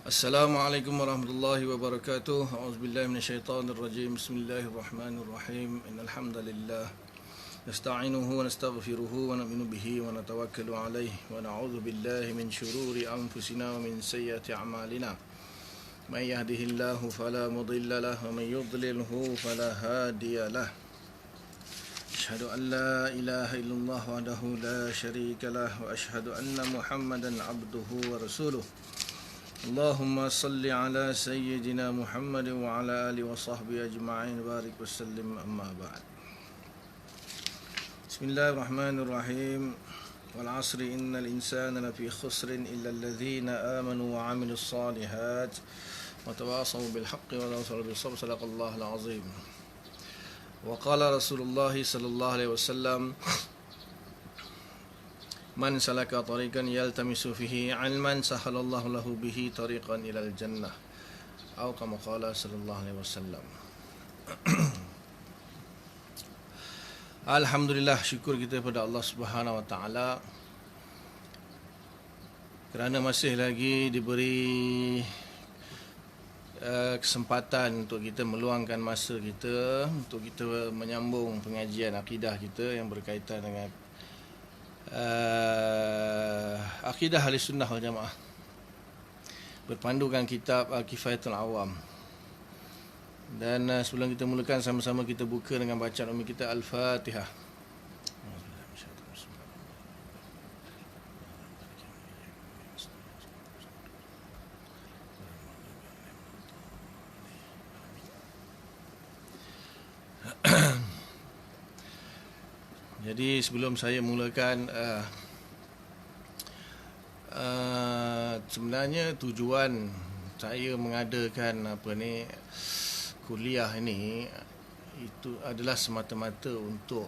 Assalamualaikum warahmatullahi wabarakatuh. A'udzubillahi minasyaitonir rajim. Bismillahirrahmanirrahim. Innal hamdalillah nasta'inuhu wa nastaghfiruhu wa nu'minu bihi wa natawakkalu alayhi wa na'udzu billahi min shururi anfusina wa min sayyiati a'malina. May yahdihillahu fala mudilla lahu wa may yudlilhu fala hadiya lahu. Asyhadu an la ilaha illallah wahdahu la syarika lahu wa asyhadu anna Muhammadan 'abduhu wa rasuluh. Allahumma salli ala sayyidina Muhammad wa ala alihi wa sahbihi ajma'in barik wa sallim amma ba'd. Bismillahirrahmanirrahim. Wal 'asri innal insana lafi khusrin illa alladhina amanu wa 'amilus salihat wa tawasaw bil haqqi wa tawasaw bis sabr. Sadaqallahu al-'azim. Wa qala Rasulullah sallallahu alaihi wasallam, Man salaka tariqan yaltamisu fihi 'ilman sahalallahu lahu bihi tariqan ilal jannah. Atau kama qala sallallahu alaihi wasallam. Alhamdulillah, syukur kita kepada Allah Subhanahu wa taala kerana masih lagi diberi kesempatan untuk kita meluangkan masa kita untuk kita menyambung pengajian akidah kita yang berkaitan dengan akidah ahli sunnah wal jamaah berpandukan kitab Kifayatul Awam. Dan sebelum kita mulakan, sama-sama kita buka dengan bacaan ummi kita Al-Fatihah. Jadi sebelum saya mulakan, sebenarnya tujuan saya mengadakan kuliah ini itu adalah semata-mata untuk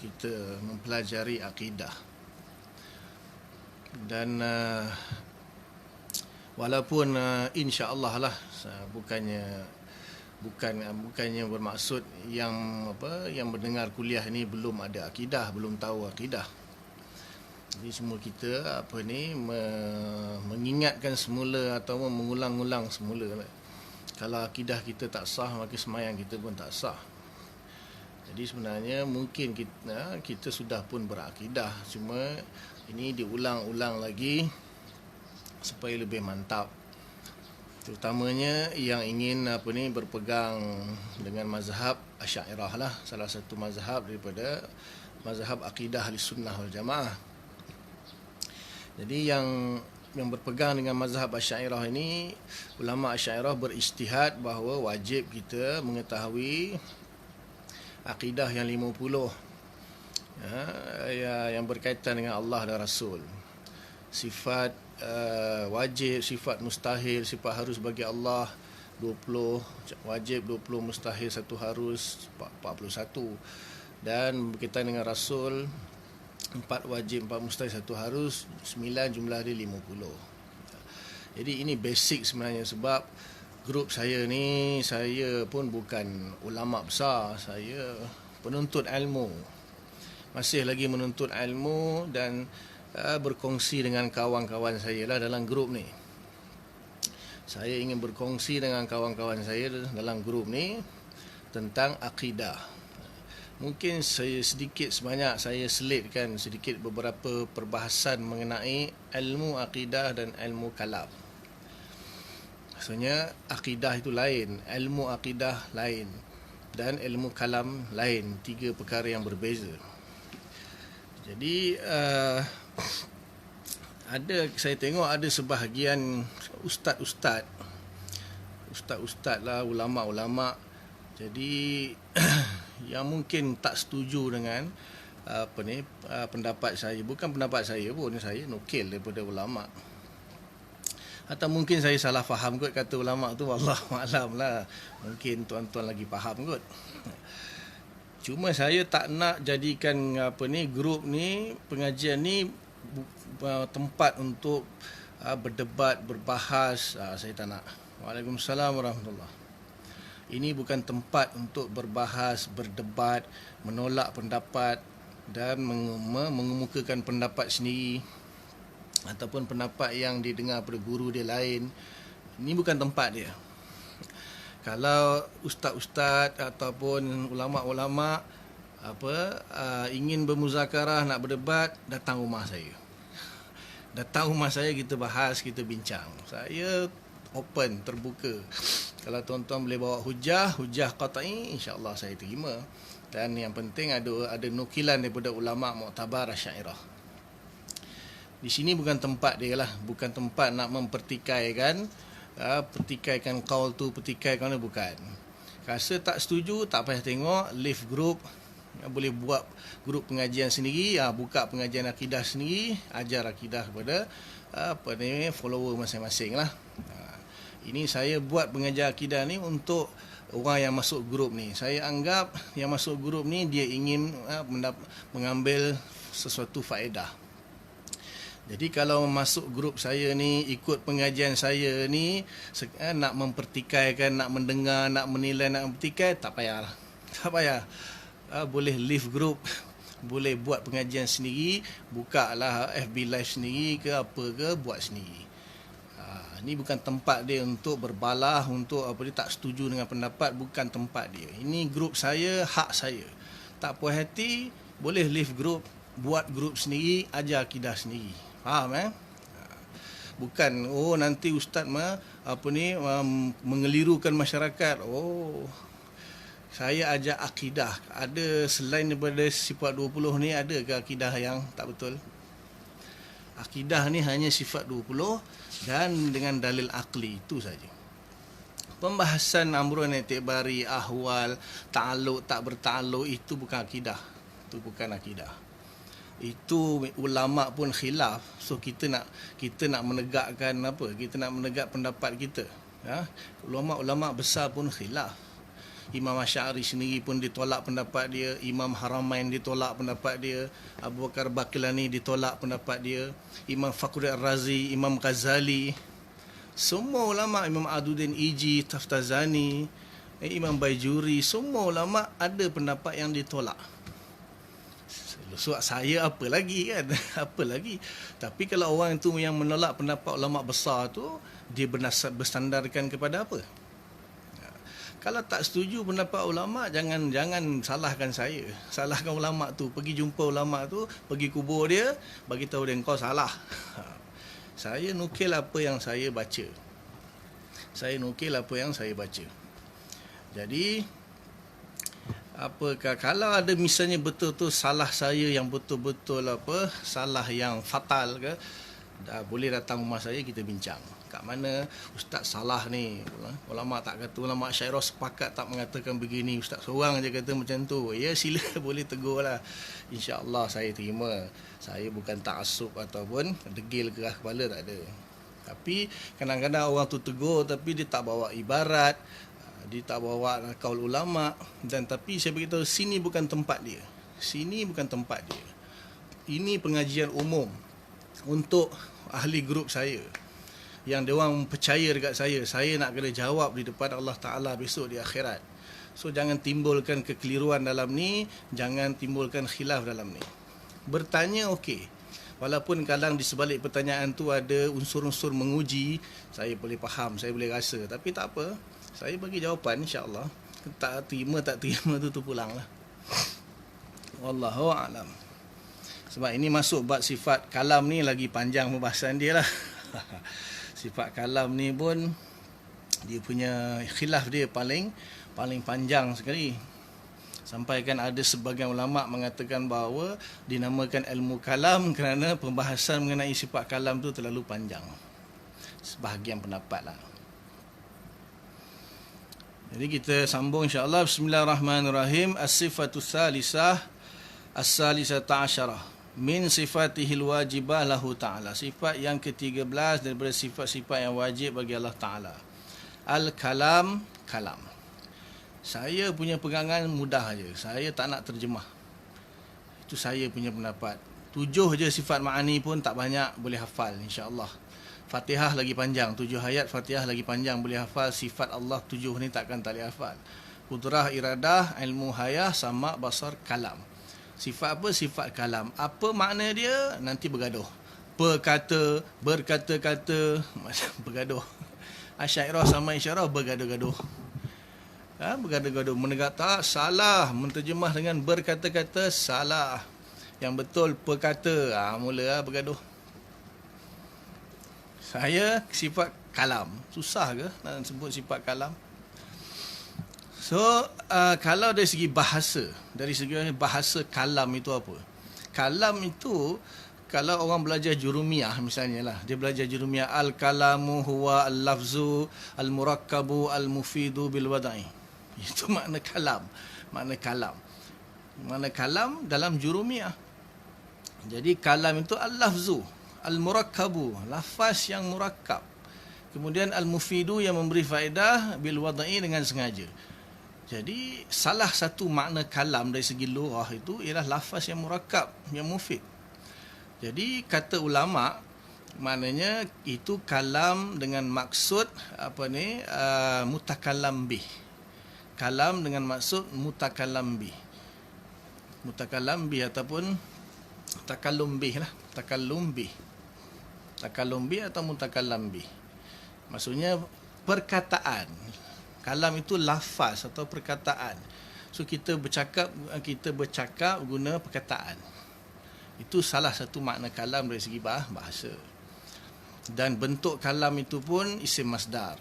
kita mempelajari akidah. Dan walaupun insya-Allah lah, bukannya bermaksud yang mendengar kuliah ini belum ada akidah, belum tahu akidah. Jadi semua kita mengingatkan semula atau mengulang-ulang semula. Kalau akidah kita tak sah, maka sembahyang kita pun tak sah. Jadi sebenarnya mungkin kita sudah pun berakidah, cuma ini diulang-ulang lagi supaya lebih mantap. Terutamanya yang ingin berpegang dengan mazhab Asy'ariyah lah, salah satu mazhab daripada mazhab akidah Ahlussunnah wal Jamaah. Jadi yang berpegang dengan mazhab Asy'ariyah ini, ulama Asy'ariyah berijtihad bahawa wajib kita mengetahui akidah yang 50 yang berkaitan dengan Allah dan Rasul. Sifat wajib, sifat mustahil, sifat harus bagi Allah 20, wajib 20, mustahil 1 harus 41. Dan berkaitan dengan Rasul 4 wajib, 4 mustahil, 1 harus, 9 jumlah dia 50. Jadi ini basic sebenarnya, sebab grup saya ni, saya pun bukan ulama besar, saya penuntut ilmu, masih lagi menuntut ilmu dan berkongsi dengan kawan-kawan saya lah dalam grup ni. Saya ingin berkongsi dengan kawan-kawan saya dalam grup ni tentang akidah. Mungkin saya sedikit sebanyak saya selitkan sedikit beberapa perbahasan mengenai ilmu akidah dan ilmu kalam. Maksudnya akidah itu lain, ilmu akidah lain, dan ilmu kalam lain, 3 perkara yang berbeza. Jadi saya tengok ada sebahagian ustaz-ustaz lah, ulama-ulama, jadi yang mungkin tak setuju dengan pendapat saya. Bukan pendapat saya pun, saya nukil daripada ulama. Atau mungkin saya salah faham kot kata ulama tu, wallahu alam lah. Mungkin tuan-tuan lagi faham kot. Cuma saya tak nak jadikan grup ni, pengajian ni tempat untuk berdebat, berbahas. Saya tak nak. Waalaikumsalam warahmatullahi. Ini bukan tempat untuk berbahas, berdebat, menolak pendapat dan mengemukakan pendapat sendiri. ataupun pendapat yang didengar pada guru dia lain, ini bukan tempat dia. Kalau ustaz-ustaz ataupun ulama-ulama ingin bermuzakarah, nak berdebat, datang rumah saya. Datang rumah saya, kita bahas, kita bincang. Saya open, terbuka. Kalau tuan-tuan boleh bawa hujah qat'i, insya-Allah saya terima. Dan yang penting ada nukilan daripada ulama Mu'tabar Asy'ariyah. Di sini bukan tempat dia lah, bukan tempat nak mempertikaikan kaul tu, pertikaikan tu, bukan. Rasa tak setuju, tak payah tengok, leave group. Boleh buat grup pengajian sendiri, buka pengajian akidah sendiri, ajar akidah kepada follower masing-masing lah. Ini saya buat pengajian akidah ni untuk orang yang masuk grup ni. Saya anggap yang masuk grup ni dia ingin mengambil sesuatu faedah. Jadi kalau masuk grup saya ni, ikut pengajian saya ni, nak mempertikaikan, nak mendengar, nak menilai, nak mempertikai, tak payah. Tak payah. Boleh leave group, boleh buat pengajian sendiri, buka lah FB live sendiri ke apa ke, buat sendiri. Ini bukan tempat dia untuk berbalah, untuk dia tak setuju dengan pendapat, bukan tempat dia. Ini grup saya, hak saya. Tak puas hati, boleh leave group, buat grup sendiri, ajar akidah sendiri. Faham Bukan nanti ustaz mengelirukan masyarakat. Saya ajar akidah. Ada selain daripada sifat 20 ni, ada ke akidah yang tak betul? Akidah ni hanya sifat 20 dan dengan dalil akli, itu saja. Pembahasan amrun i'tibari, ahwal, ta'alluq, tak berta'alluq, itu bukan akidah. Itu bukan akidah. Itu ulama pun khilaf. So kita nak menegakkan kita nak menegak pendapat kita. Ulama-ulama besar pun khilaf. Imam Asy'ari sendiri pun ditolak pendapat dia, Imam Haramain ditolak pendapat dia, Abu Bakar Baqilani ditolak pendapat dia, Imam Fakhruddin Razi, Imam Ghazali, semua ulama, Imam Aduddin Iji, Taftazani, Imam Baijuri, semua ulama ada pendapat yang ditolak. So saya apa lagi kan? Apa lagi? Tapi kalau orang itu yang menolak pendapat ulama besar tu, dia bersandarkan kepada apa? Kalau tak setuju pendapat ulama, jangan salahkan saya. Salahkan ulama tu. Pergi jumpa ulama tu, pergi kubur dia, bagi tahu dia kau salah. Saya nukil apa yang saya baca. Jadi apakah kalau ada misalnya betul-betul salah saya yang betul-betul salah yang fatal ke, boleh datang rumah saya, kita bincang. Kat mana ustaz salah ni? Ulama tak kata, ulama Asy'ariyah sepakat tak mengatakan begini, ustaz seorang je kata macam tu. Ya, sila boleh tegur lah. InsyaAllah saya terima. Saya bukan ta'assub ataupun degil keras kepala, tak ada. Tapi kadang-kadang orang tu tegur tapi dia tak bawa ibarat, dia tak bawa kaul ulama, dan tapi saya beritahu sini bukan tempat dia. Sini bukan tempat dia. Ini pengajian umum untuk ahli grup saya, yang dia orang percaya dekat saya nak kena jawab di depan Allah Ta'ala besok di akhirat. So jangan timbulkan kekeliruan dalam ni, jangan timbulkan khilaf dalam ni. Bertanya okey, walaupun kadang di sebalik pertanyaan tu ada unsur-unsur menguji, saya boleh faham, saya boleh rasa, tapi tak apa, saya bagi jawapan insya-Allah. Tak terima tu pulanglah. Wallahu a'lam. Sebab ini masuk bab sifat kalam ni, lagi panjang pembahasan dia lah. Sifat kalam ni pun dia punya khilaf dia paling panjang sekali. Sampai kan ada sebahagian ulama mengatakan bahawa dinamakan ilmu kalam kerana pembahasan mengenai sifat kalam tu terlalu panjang. Sebahagian pendapat lah. Jadi kita sambung insya-Allah. Bismillahirrahmanirrahim. As-sifatus salisah as-salisata asyarah min sifatihil wajibah lahu ta'ala. Sifat yang ke-13 daripada sifat-sifat yang wajib bagi Allah Ta'ala. Al-kalam, kalam. Saya punya pegangan mudah aja. Saya tak nak terjemah. Itu saya punya pendapat. 7 je sifat ma'ani pun tak banyak boleh hafal insya-Allah. Fatihah lagi panjang, 7 ayat Fatihah lagi panjang boleh hafal. Sifat Allah 7 ni takkan tak boleh hafal. Qudrah, iradah, ilmu, hayah, sama, basar, kalam. Sifat apa? Sifat kalam. Apa makna dia? Nanti bergaduh. berkata-kata, bergaduh. Asy'ariyah sama Isy'ariyah bergaduh-gaduh. Bergaduh-gaduh. Menegak tak, salah. Menterjemah dengan berkata-kata, salah. Yang betul perkata. Mula bergaduh. Saya sifat kalam. Susah ke nak sebut sifat kalam? So, kalau dari segi bahasa, kalam itu apa? Kalam itu, kalau orang belajar jurumiyah misalnya lah, dia belajar jurumiyah, al-kalamu huwa al-lafzu al-murakkabu al-mufidu bil-wada'i. Itu makna kalam. Makna kalam dalam jurumiyah. Jadi kalam itu al-lafzu al-murakkabu, lafaz yang murakkab. Kemudian al-mufidu yang memberi faedah bil-wada'i dengan sengaja. Jadi salah satu makna kalam dari segi lughah itu ialah lafaz yang murakkab, yang mufid. Jadi kata ulama, maknanya itu kalam dengan maksud mutakallam bih. Kalam dengan maksud mutakallam bih. Mutakallam bih ataupun takallum bih lah. Takallum bih atau mutakallam bih. Maksudnya perkataan. Kalam itu lafaz atau perkataan. So kita bercakap guna perkataan. Itu salah satu makna kalam dari segi bahasa. Dan bentuk kalam itu pun isim masdar.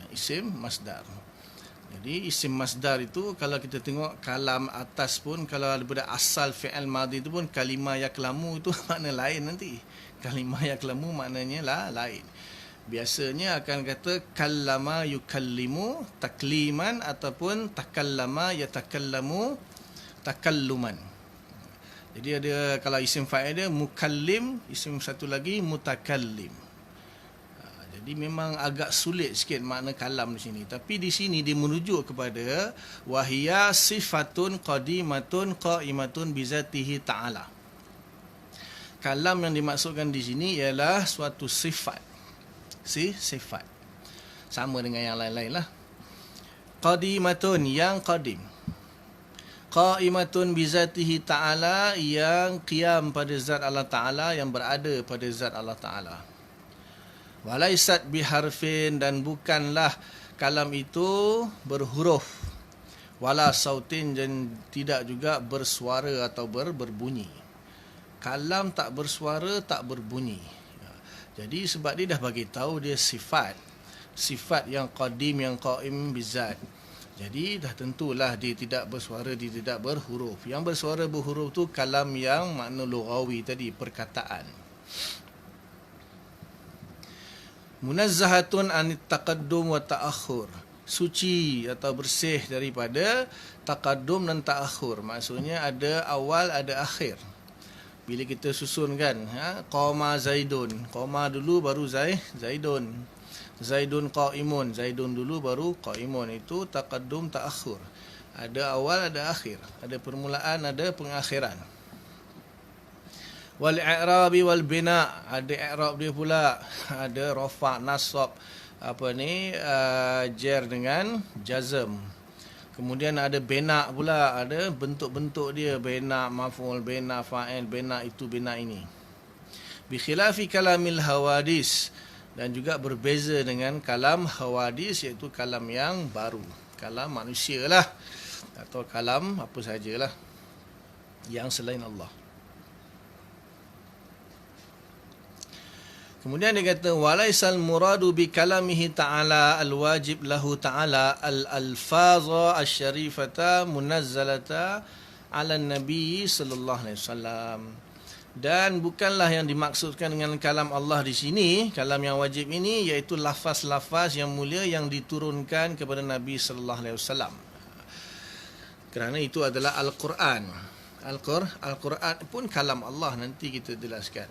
Jadi isim masdar itu kalau kita tengok kalam atas pun, kalau daripada asal fi'il madhi itu pun kalimah yaklamu itu makna lain nanti. Kalimah yaklamu maknanya lain. Biasanya akan kata kallama yukallimu takliman ataupun takallama yatakallamu takalluman. Jadi ada, kalau isim fa'il dia mukallim, isim satu lagi mutakallim. Jadi memang agak sulit sikit makna kalam di sini. Tapi di sini dia merujuk kepada wahiya sifatun qadimatun qa'imatun bizatihi ta'ala. Kalam yang dimaksudkan di sini ialah suatu sifat. Sifat. Sama dengan yang lain-lain lah. Qadimatun, yang qadim. Qa'imatun bizatihi ta'ala, yang qiyam pada zat Allah Ta'ala, yang berada pada zat Allah Ta'ala. Walaisat biharfin, dan bukanlah kalam itu berhuruf. Wala sautin, dan tidak juga bersuara atau berbunyi. Kalam tak bersuara, tak berbunyi. Jadi sebab dia dah bagi tahu dia sifat yang qadim, yang qaim bizat. Jadi dah tentulah dia tidak bersuara, dia tidak berhuruf. Yang bersuara berhuruf tu kalam yang makna lughawi tadi, perkataan. Munazzahatun anit taqaddum wa ta'akhur. Suci atau bersih daripada taqaddum dan ta'akhur. Maksudnya ada awal, ada akhir. Bila kita susun kan, qama zaidun, qama dulu baru zaidun, zaidun qaimun, zaidun dulu baru qaimun. Itu taqaddum ta'akhur. Ada awal, ada akhir, ada permulaan, ada pengakhiran. Wal i'rabi wal bina, ada i'rab dia pula, ada rafa, nasab, jar dengan jazm. Kemudian ada bina pula, ada bentuk-bentuk dia, bina maf'ul, bina fa'il, bina itu, bina ini. Bi khilafi kalamil hawadis, dan juga berbeza dengan kalam hawadis, iaitu kalam yang baru, kalam manusia lah, atau kalam apa sajalah yang selain Allah. Kemudian dia kata walaisal muradu bi kalamihi ta'ala al-wajib lahu ta'ala al-alfaza asy-syarifata munazzalata 'ala an-nabi sallallahu alaihi wasallam. Dan bukanlah yang dimaksudkan dengan kalam Allah di sini, kalam yang wajib ini, iaitu lafaz-lafaz yang mulia yang diturunkan kepada Nabi sallallahu alaihi wasallam. Kerana itu adalah Al-Quran. Al-Quran pun kalam Allah, nanti kita jelaskan.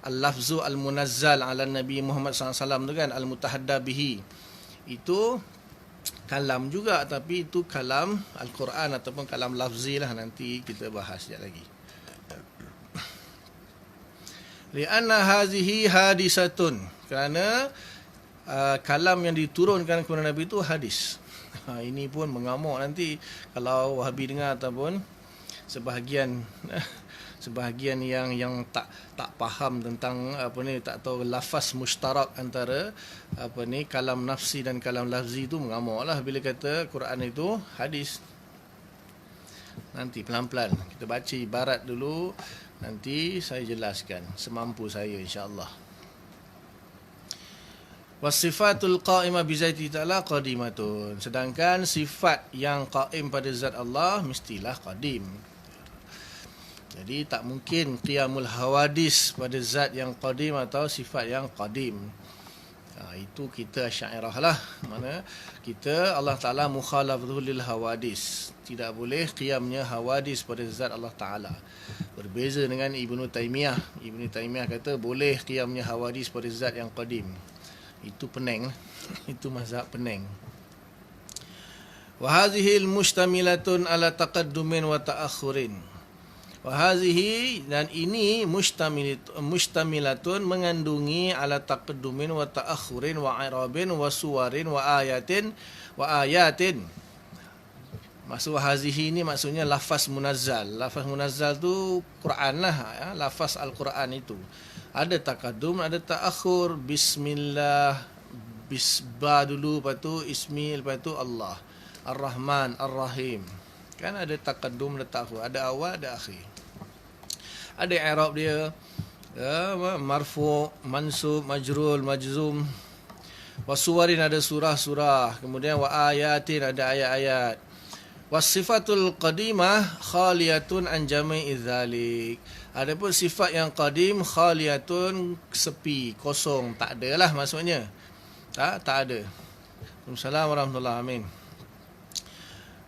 Al-lafzu al-munazzal ala Nabi Muhammad SAW tu kan, al-mutahadda bihi, itu kalam juga, tapi itu kalam Al-Quran ataupun kalam lafzi lah, nanti kita bahas sekejap lagi. Li'anna hazihi hadisatun, kerana kalam yang diturunkan kepada Nabi itu hadis. Ini pun mengamuk nanti kalau Wahabi dengar ataupun sebahagian sebahagian yang tak faham tentang tak tahu lafaz mushtarak antara kalam nafsi dan kalam lafzi tu mengamaklah bila kata Quran itu hadis. Nanti pelan-pelan kita baca ibarat dulu, nanti saya jelaskan semampu saya insya-Allah. Wasifatul qa'imah bi zati ta'ala qadimatun. Sedangkan sifat yang qaim pada zat Allah mestilah qadim. Jadi tak mungkin qiyamul hawadis pada zat yang qadim atau sifat yang qadim. Itu kita Asy'ariyah lah. Mana kita Allah Ta'ala mukhalafatul lil hawadis. Tidak boleh qiyamnya hawadis pada zat Allah Ta'ala. Berbeza dengan Ibnu Taimiyah. Ibnu Taimiyah kata boleh qiyamnya hawadis pada zat yang qadim. Itu Penang. Itu mazhab Penang. Wa hadhihi mustamilatun ala taqaddumin wa ta'akhurin. Wa hadhihi, dan ini mustamilatun mengandungi ala taqaddumin wa ta'akhurin wa i'rabin wa suwarin wa ayatin. Maksud hadhihi ni maksudnya lafaz munazzal. Lafaz munazzal tu Quran lah, ya, lafaz Al-Quran itu. Ada taqaddum, ada ta'akhur. Bismillah, bisba dulu, lepas tu ismi, lepas tu Allah. Ar-Rahman, Ar-Rahim. Kan ada taqaddum, ada ta'akhur. Ada awal, ada akhir. Ada i'rab dia, marfu', mansub, majrul, majzum. Wasuwarin ada surah-surah. Kemudian wa ayatin ada ayat-ayat. Wasifatul qadimah khaliyatun an jami'i dzalik. Adapun sifat yang qadim khaliyatun, sepi, kosong, tak ada lah maksudnya. Tak ada. Waalaikumsalam warahmatullahi amin.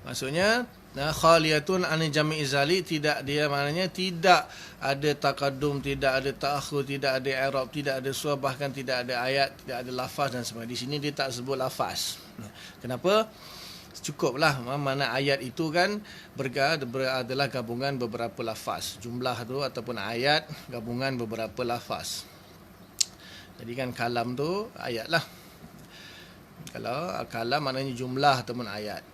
Maksudnya khaliyatun an jami'i dzalik, tidak, dia maknanya tidak ada taqaddum, tidak ada ta'akhur, tidak ada i'rab, tidak ada surah, bahkan tidak ada ayat, tidak ada lafaz dan sebagainya. Di sini dia tak sebut lafaz. Kenapa? Cukuplah, mana ayat itu kan adalah gabungan beberapa lafaz. Jumlah tu ataupun ayat gabungan beberapa lafaz. Jadi kan kalam tu ayat lah. Kalau kalam maknanya jumlah ataupun ayat.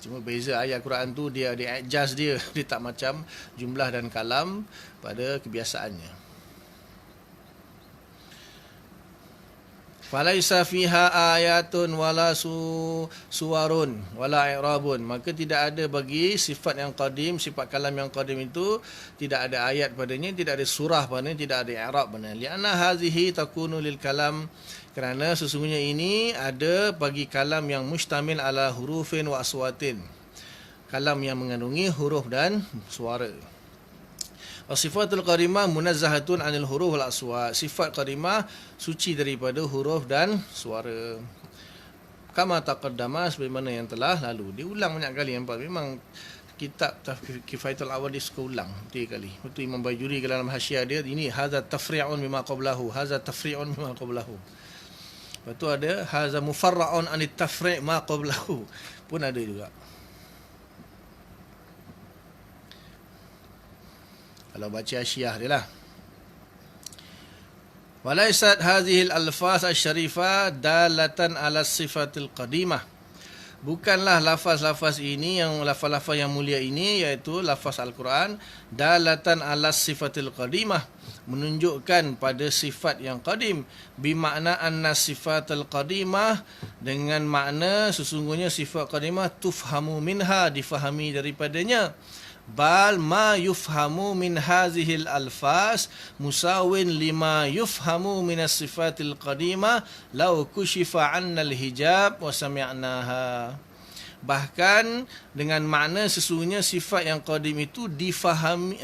Cuma beza ayat Quran tu dia adjust dia tak macam jumlah dan kalam pada kebiasaannya. Falaisa fiha ayatun wala suwarun wala i'rabun. Maka tidak ada bagi sifat yang qadim, sifat kalam yang qadim itu tidak ada ayat padanya, tidak ada surah padanya, tidak ada i'rab padanya. Li'anna hazihi takunu lil kalam, kerana sesungguhnya ini ada bagi kalam yang mustamil ala hurufin wa aswatin. Kalam yang mengandungi huruf dan suara. Sifatul qarimah munazzahatun anil huruf wal aswat. Sifat qarimah suci daripada huruf dan suara. Kama taqaddama, sebagaimana yang telah lalu. Diulang banyak kali, nampak. Memang kitab Kifayatul Awadis keulang 3 kali. Itu Imam Bajuri dalam hasyiah dia, ini hadza tafri'un mimma qablahu, hadza tafri'un mimma qablahu. Lepas tu ada hadza mufarra'un anit tafri' ma qablahu. Pun ada juga. Kalau baca asyiah dia lah. Walaisat hadhil alfaz asy-syarifah dalatan ala sifatil qadimah. Bukanlah lafaz-lafaz ini, yang lafaz-lafaz yang mulia ini, iaitu lafaz Al-Quran, dalatan ala sifatil qadimah, menunjukkan pada sifat yang qadim, bimakna anna sifatul qadimah, dengan makna sesungguhnya sifat qadimah tufhamu minha, difahami daripadanya. Bal ma yufhamu min hazihil alfaz musawin lima yufhamu min as-sifatil qadimah law kushifa 'anna al-hijab wa sami'naha. Bahkan dengan makna sesungguhnya sifat yang qadim itu difahami,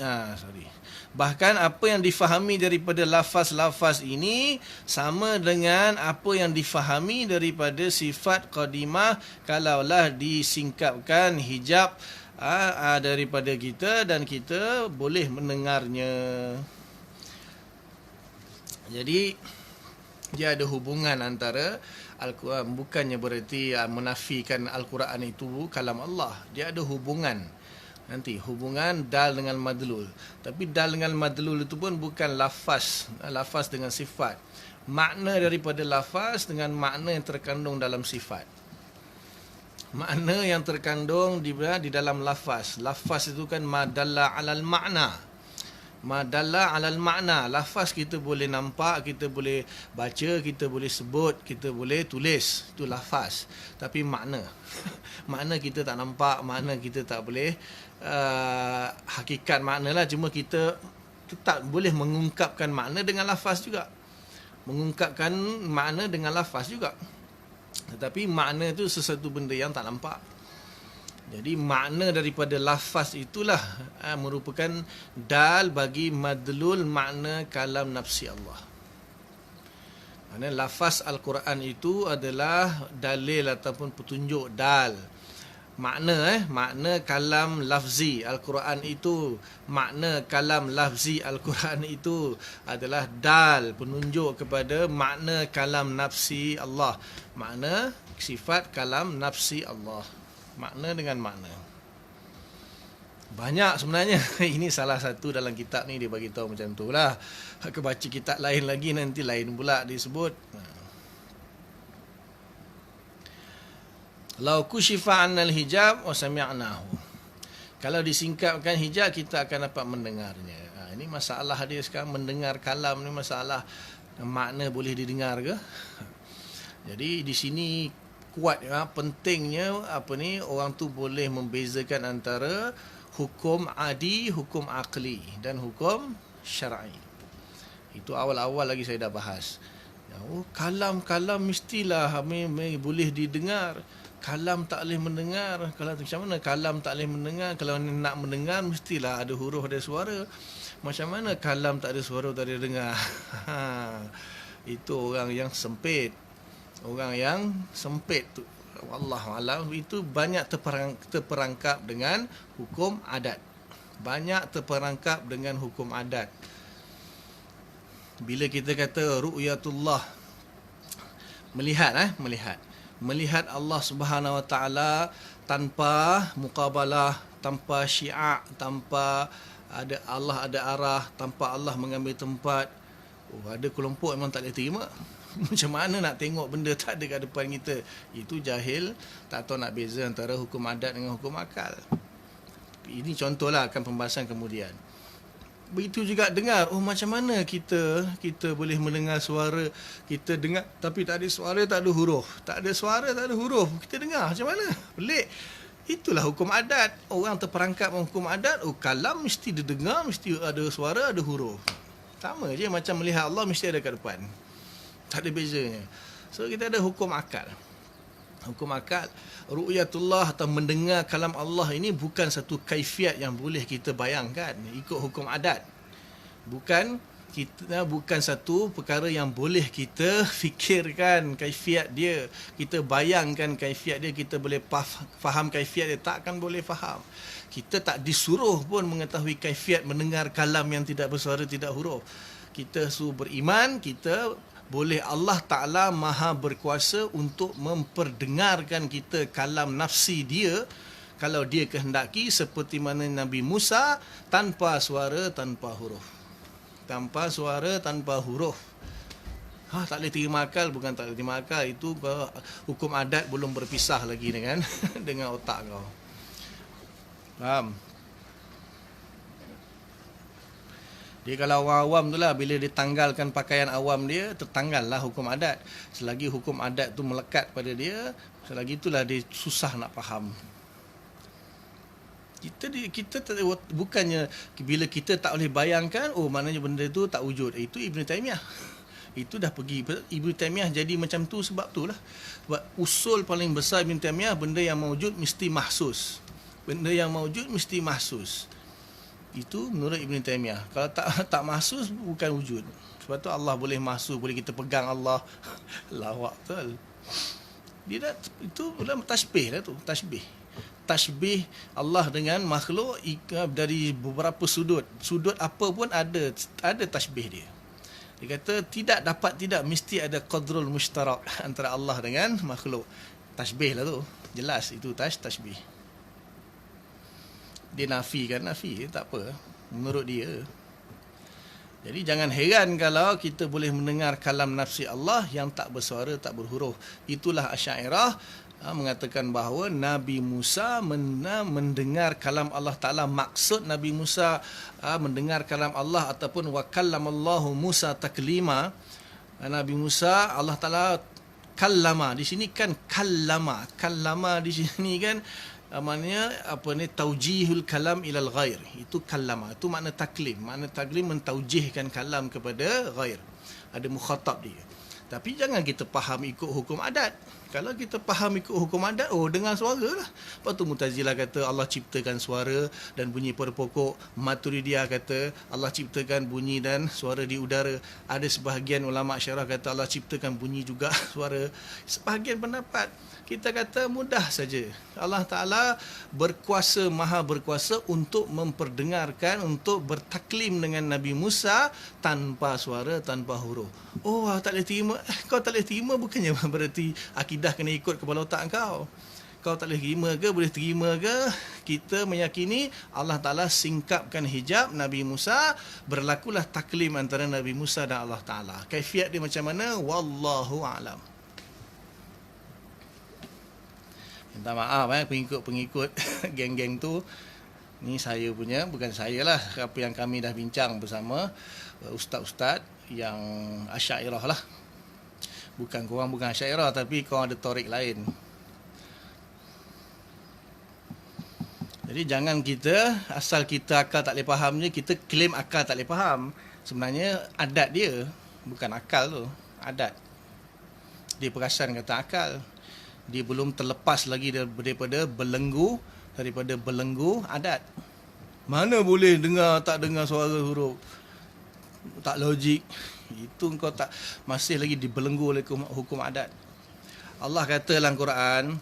bahkan apa yang difahami daripada lafaz-lafaz ini sama dengan apa yang difahami daripada sifat qadimah kalaulah disingkapkan hijab daripada kita dan kita boleh mendengarnya. Jadi dia ada hubungan antara Al-Quran, bukannya bererti menafikan Al-Quran itu kalam Allah. Dia ada hubungan. Nanti hubungan dal dengan madlul. Tapi dal dengan madlul itu pun bukan lafaz, lafaz dengan sifat. Makna daripada lafaz dengan makna yang terkandung dalam sifat. Makna yang terkandung di dalam lafaz. Lafaz itu kan madalla alal makna. Madalla alal makna. Lafaz kita boleh nampak, kita boleh baca, kita boleh sebut, kita boleh tulis. Itu lafaz. Tapi makna. Makna kita tak nampak, makna kita tak boleh hakikat makna lah. Cuma kita tak boleh mengungkapkan makna dengan lafaz juga. Mengungkapkan makna dengan lafaz juga. Tetapi makna itu sesuatu benda yang tak nampak. Jadi makna daripada lafaz itulah merupakan dal bagi madlul makna kalam nafsi Allah. Makna lafaz Al-Quran itu adalah dalil ataupun petunjuk dal. Makna kalam lafzi Al-Quran itu, makna kalam lafzi Al-Quran itu adalah dal, penunjuk kepada makna kalam nafsi Allah. Makna sifat kalam nafsi Allah. Makna dengan makna. Banyak sebenarnya. Ini salah satu dalam kitab ni dia bagi tahu macam tu lah. Aku baca kitab lain lagi nanti lain pula disebut. Lau kushifa 'anil hijab wa sami'nahu. Kalau disingkapkan hijab kita akan dapat mendengarnya. Ini masalah dia sekarang, mendengar kalam ni masalah makna boleh didengar ke? Jadi di sini kuat pentingnya orang tu boleh membezakan antara hukum adi, hukum akli dan hukum syar'i. Itu awal-awal lagi saya dah bahas. Kalam mestilah boleh didengar. Kalam tak boleh mendengar. Kalau macam mana kalam tak boleh mendengar? Kalau nak mendengar mestilah ada huruf, ada suara. Macam mana kalam tak ada suara, tak ada dengar? Itu orang yang sempit. Orang yang sempit tu, wallahu alam, itu banyak terperangkap dengan hukum adat. Banyak terperangkap dengan hukum adat. Bila kita kata ru'yatullah, melihat Allah Subhanahu wa taala tanpa muqabalah, tanpa syi'a, tanpa ada Allah ada arah, tanpa Allah mengambil tempat. Ada kelompok memang tak boleh terima. Macam mana nak tengok benda tak ada kat depan kita? Itu jahil, tak tahu nak beza antara hukum adat dengan hukum akal. Ini contohlah akan pembahasan kemudian. Begitu juga dengar. Macam mana kita boleh mendengar suara, kita dengar tapi tak ada suara, tak ada huruf. Tak ada suara, tak ada huruf. Kita dengar macam mana? Pelik. Itulah hukum adat. Orang terperangkap hukum adat, kalam mesti didengar, mesti ada suara, ada huruf. Sama je macam melihat Allah mesti ada kat depan. Tak ada bezanya. So kita ada hukum akal. Hukum akal, ru'yatullah atau mendengar kalam Allah ini bukan satu kaifiat yang boleh kita bayangkan ikut hukum adat. Bukan satu perkara yang boleh kita fikirkan kaifiat dia, kita bayangkan kaifiat dia, kita boleh faham kaifiat dia, takkan boleh faham. Kita tak disuruh pun mengetahui kaifiat mendengar kalam yang tidak bersuara, tidak huruf. Kita suruh beriman, kita boleh Allah Ta'ala maha berkuasa untuk memperdengarkan kita kalam nafsi dia kalau dia kehendaki, seperti mana Nabi Musa tanpa suara, tanpa huruf. Tanpa suara, tanpa huruf. Tak boleh terima akal, bukan tak boleh terima akal. Itu hukum adat belum berpisah lagi dengan dengan otak kau. Faham? Dia kalau orang awam tu lah, bila dia tanggalkan pakaian awam dia, tertanggallah hukum adat. Selagi hukum adat tu melekat pada dia, selagi itulah dia susah nak faham. Kita bukannya bila kita tak boleh bayangkan, maknanya benda tu tak wujud. Itu Ibn Taymiyah. Itu dah pergi. Ibn Taymiyah jadi macam tu sebab tu lah. Sebab usul paling besar Ibn Taymiyah, benda yang mawujud mesti mahsus. Benda yang mawujud mesti mahsus. Itu menurut Ibn Taymiyah. Kalau tak mahsus, bukan wujud. Sebab tu Allah boleh mahsus, boleh kita pegang Allah. Lawak betul. Dia dah, itu dalam tasbih lah tu, tasbih. Tasbih Allah dengan makhluk dari beberapa sudut. Sudut apa pun ada tasbih dia. Dia kata tidak mesti ada qadrul mushtarak antara Allah dengan makhluk. Tasbih lah tu. Jelas itu tasbih. Dia nafi, tak apa menurut dia. Jadi jangan heran kalau kita boleh mendengar kalam nafsi Allah yang tak bersuara, tak berhuruf. Itulah Asy'ariyah mengatakan bahawa Nabi Musa mendengar kalam Allah Ta'ala. Maksud Nabi Musa mendengar kalam Allah ataupun wa kallamallahu Musa taklima. Nabi Musa, Allah Ta'ala kallama. Di sini kan kallama. Kallama di sini kan maknanya taujihul kalam ilal ghair. Itu kallama. Itu makna taklim. Makna taklim mentaujihkan kalam kepada ghair. Ada mukhatab dia. Tapi jangan kita faham ikut hukum adat. Kalau kita faham ikut hukum adat, dengar suara lah. Lepas tu Mu'tazilah kata Allah ciptakan suara dan bunyi pada pokok. Maturidiyah kata Allah ciptakan bunyi dan suara di udara. Ada sebahagian ulama' syarah kata Allah ciptakan bunyi juga suara. Sebahagian pendapat kita kata mudah saja. Allah Ta'ala berkuasa, maha berkuasa untuk memperdengarkan, untuk bertaklim dengan Nabi Musa tanpa suara, tanpa huruf. Tak boleh terima. Kau tak boleh terima bukannya berarti akidah kena ikut kepala otak kau. Kau tak boleh terima ke, boleh terima ke? Kita meyakini Allah Ta'ala singkapkan hijab Nabi Musa, berlakulah taklim antara Nabi Musa dan Allah Ta'ala. Kaifiat dia macam mana? Wallahu a'lam. Minta maaf pengikut-pengikut geng-geng tu. Ni saya punya, bukan saya lah. Apa yang kami dah bincang bersama ustaz-ustaz yang Asy'ariyah lah. Bukan korang bukan Asy'ariyah, tapi korang ada torik lain. Jadi jangan kita, asal kita akal tak boleh faham je, kita claim akal tak boleh faham. Sebenarnya adat dia, bukan akal tu. Adat. Dia perasan kata akal. Dia belum terlepas lagi daripada belenggu adat. Mana boleh dengar tak dengar suara huruf? Tak logik. Itu kau tak, masih lagi dibelenggu oleh hukum adat. Allah kata dalam Quran,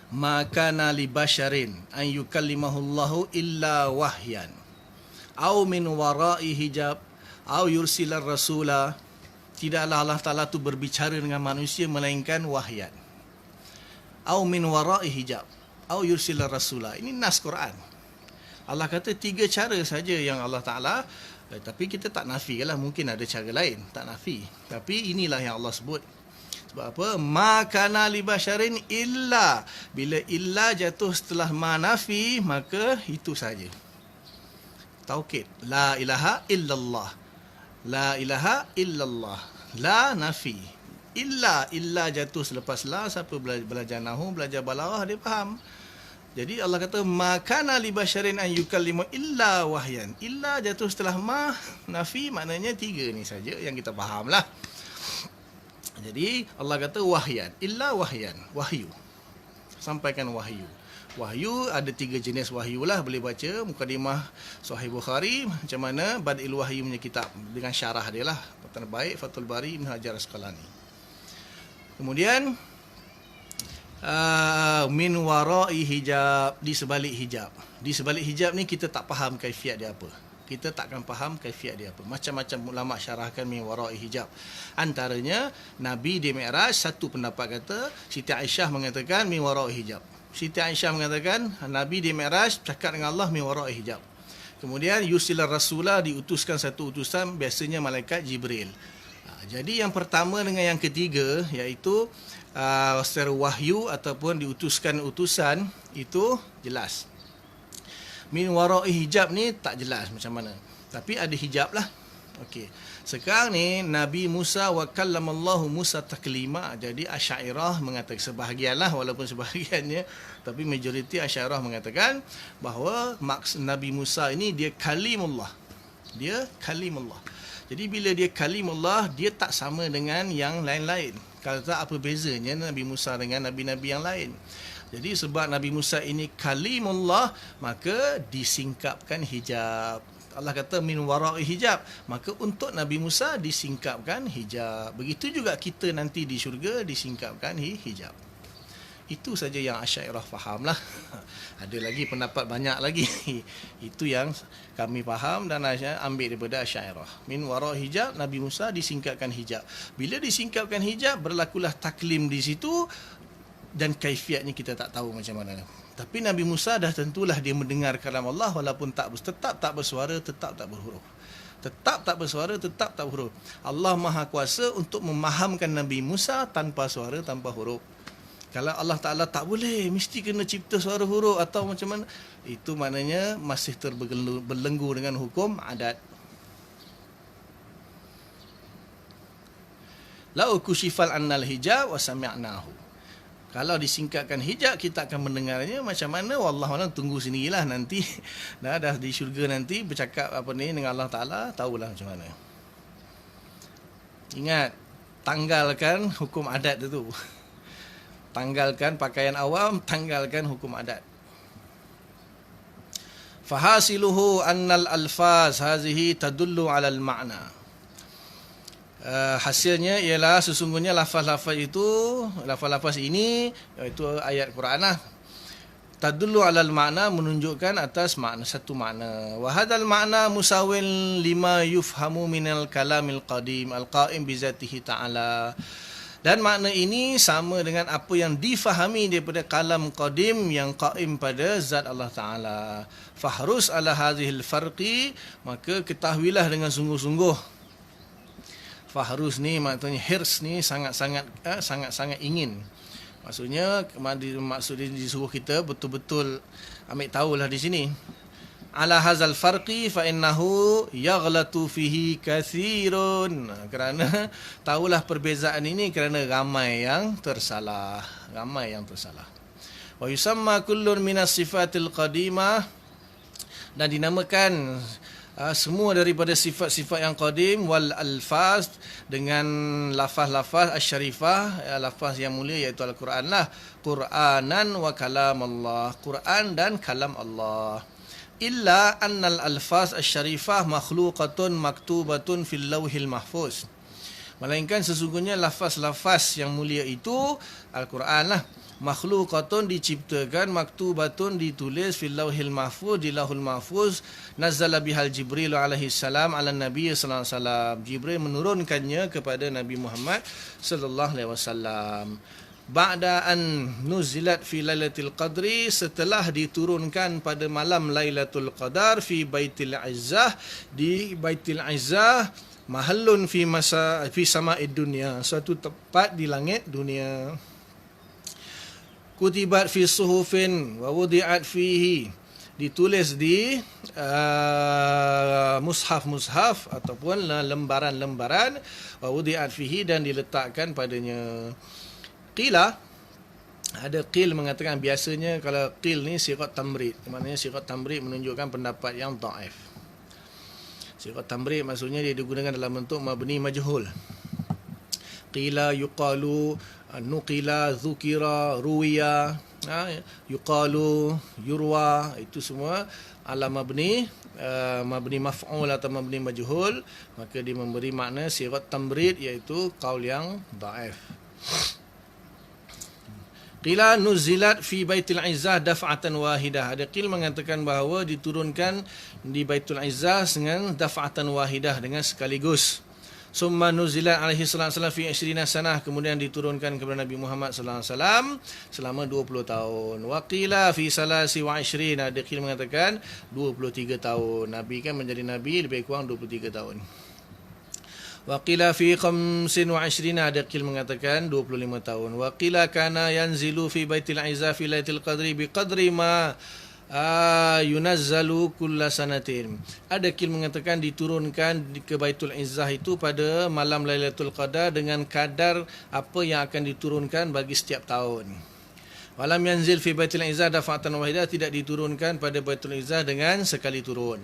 ma kana li basharin an yukallimahullahu illa wahyan au min wara'i hijab au yursilar rasula. Tidaklah Allah Ta'ala tu berbicara dengan manusia melainkan wahyan. Au min wara'i hijab au yursilar rasula. Ini nas Quran. Allah kata 3 cara saja yang Allah Ta'ala, tapi kita tak nafikanlah, mungkin ada cara lain, tak nafi. Tapi inilah yang Allah sebut. Sebab apa? Ma kana li basharin illa. Bila illa jatuh setelah ma nafi, maka itu saja. Taukid. La ilaha illallah. La ilaha illallah. La nafi. Illa jatuh selepas la. Siapa belajar nahu, belajar balaghah, dia faham. Jadi Allah kata ma kana li basharin an yukallimu illa wahyan. Illa jatuh setelah ma nafi, maknanya 3 ni saja yang kita fahamlah. Jadi Allah kata wahyan, illa wahyan, wahyu. Sampaikan wahyu. Wahyu ada 3 jenis wahyu lah, boleh baca mukadimah Sahih Bukhari macam mana Bad'il Wahyu punya kitab dengan syarah dia lah. Terbaik Fathul Bari Ibn Hajar Asqalani. Kemudian min wara'i hijab, di sebalik hijab. Di sebalik hijab ni kita tak faham kaifiat dia apa. Kita takkan faham kaifiat dia apa. Macam-macam ulama syarahkan min wara'i hijab. Antaranya Nabi di Mi'raj, satu pendapat kata Siti Aisyah mengatakan min wara'i hijab. Siti Aisyah mengatakan Nabi di Mi'raj cakap dengan Allah min wara'i hijab. Kemudian yusilar rasulah, diutuskan satu utusan, biasanya malaikat Jibril. Jadi yang pertama dengan yang ketiga, iaitu secara wahyu ataupun diutuskan utusan, itu jelas. Min wara'i hijab ni tak jelas macam mana, tapi ada hijab lah. Okey. Sekarang ni Nabi Musa wa kallamallahu Musa taklima. Jadi Asy'ariyah mengatakan, sebahagianlah walaupun sebahagiannya, tapi majoriti Asy'ariyah mengatakan bahawa maksud Nabi Musa ini dia kalimullah. Dia kalimullah. Jadi bila dia kalimullah, dia tak sama dengan yang lain-lain. Kalau tak, apa bezanya Nabi Musa dengan nabi-nabi yang lain? Jadi sebab Nabi Musa ini kalimullah, maka disingkapkan hijab. Allah kata min wara'i hijab, maka untuk Nabi Musa disingkapkan hijab. Begitu juga kita nanti di syurga disingkapkan hijab. Itu saja yang Asy'ariyah fahamlah. Ada lagi pendapat banyak lagi. Itu yang kami faham dan ambil daripada Asy'ariyah. Min wara'i hijab, Nabi Musa disingkapkan hijab. Bila disingkapkan hijab, berlakulah taklim di situ, dan kaifiatnya kita tak tahu macam mana. Tapi Nabi Musa dah tentulah dia mendengar kalam Allah, walaupun tetap tak bersuara, tetap tak berhuruf. Tetap tak bersuara, tetap tak berhuruf. Allah Maha Kuasa untuk memahamkan Nabi Musa tanpa suara, tanpa huruf. Kalau Allah Ta'ala tak boleh, mesti kena cipta suara huruf atau macam mana, itu maknanya masih terbelenggu dengan hukum adat. Lau kushifal annal hijab wa sami'nahu. Kalau disingkatkan hijab, kita akan mendengarnya. Macam mana? Wallahu a'lam, tunggu sendirilah nanti. Dah di syurga nanti bercakap apa ni dengan Allah Ta'ala, tahulah macam mana. Ingat, tanggalkan hukum adat itu. Tanggalkan pakaian awam, tanggalkan hukum adat. Fahasiluhu annal alfaz hazihi tadullu alal ma'na. Hasilnya ialah sesungguhnya lafaz-lafaz itu, lafaz-lafaz ini, iaitu ayat Quran lah, tadullu alal ma'na, menunjukkan atas makna, satu makna. Wa hadzal ma'na musawil lima yufhamu minal kalamil qadim al-qa'im bi zatihi ta'ala. Dan makna ini sama dengan apa yang difahami daripada kalam qadim yang qaim pada zat Allah Ta'ala. Fahrus ala hadhil farqi, maka ketahuilah dengan sungguh-sungguh. Fahrus ni maksudnya hirs ni sangat-sangat ingin. Maksudnya maksudnya disuruh kita betul-betul ambil tahulah di sini. Ala hazal farqi fa innahu yaghlatu fihi katsirun. Kerana tahulah perbezaan ini kerana ramai yang tersalah. Wa yusamma kullun minas sifatil qadimah, dan dinamakan semua daripada sifat-sifat yang qadim wal alfaz dengan lafaz-lafaz asy-syarifah, lafaz yang mulia iaitu Al-Quran lah. Qur'anan wa kalam Allah, Quran dan kalam Allah. Illa annal alfaz asy-syarifah makhluqatun maktubatun fil lauhil mahfuz. Melainkan sesungguhnya lafaz-lafaz yang mulia itu Al-Quran lah, makhluqatun diciptakan, maktubatun ditulis fil lauhil mahfuz, di lauhul mahfuz. Nazzala bihal Jibril alaihi salam ala Nabi sallallahu alaihi wasallam. Jibril menurunkannya kepada Nabi Muhammad sallallahu alaihi wasallam. Ba'da an nuzilat fi lailatul qadri, setelah diturunkan pada malam Lailatul Qadar, fi Baitul Izzah, di Baitul Izzah, mahallun fi sama'id dunya, suatu tempat di langit dunia. Kutibat fi suhufin wa wudi'at fihi, ditulis di mushaf-mushaf ataupun lembaran-lembaran, wa wudi'at fihi, dan diletakkan padanya. Qila, ada qil mengatakan, biasanya kalau qil ni sirat tamrid, maknanya sirat tamrid menunjukkan pendapat yang dhaif. Sirat tamrid maksudnya dia digunakan dalam bentuk mabni majhul. Qila, yuqalu, nuqila, dzukira, ruwiya, yuqalu, yurwa, itu semua ala mabni maf'ul atau mabni majhul, maka dia memberi makna sirat tamrid, iaitu qaul yang dhaif. Qila nuzilat fi Baitul Izzah daf'atan wahidah. Ada qil mengatakan bahawa diturunkan di Baitul Izzah dengan daf'atan wahidah, dengan sekaligus. Summa nuzilat alaihi sallallahu fi 20 sanah, kemudian diturunkan kepada Nabi Muhammad sallallahu alaihi wasallam selama 20 tahun. Wa qila fi 23. Ada qil mengatakan 23 tahun. Nabi kan menjadi nabi lebih kurang 23 tahun. Wa qila fi 25, ada qil mengatakan 25 tahun. Wa qila kana yanzilu fi Baitil Izzah fi Lailatul Qadri bi qadri ma yunazzalu kulla sanatin. Ada qil mengatakan diturunkan ke Baitul Izzah itu pada malam Lailatul Qadar dengan kadar apa yang akan diturunkan bagi setiap tahun. Walam yanzil fi Baitil Izzah dafa'atan wahidah, tidak diturunkan pada Baitul Izzah dengan sekali turun.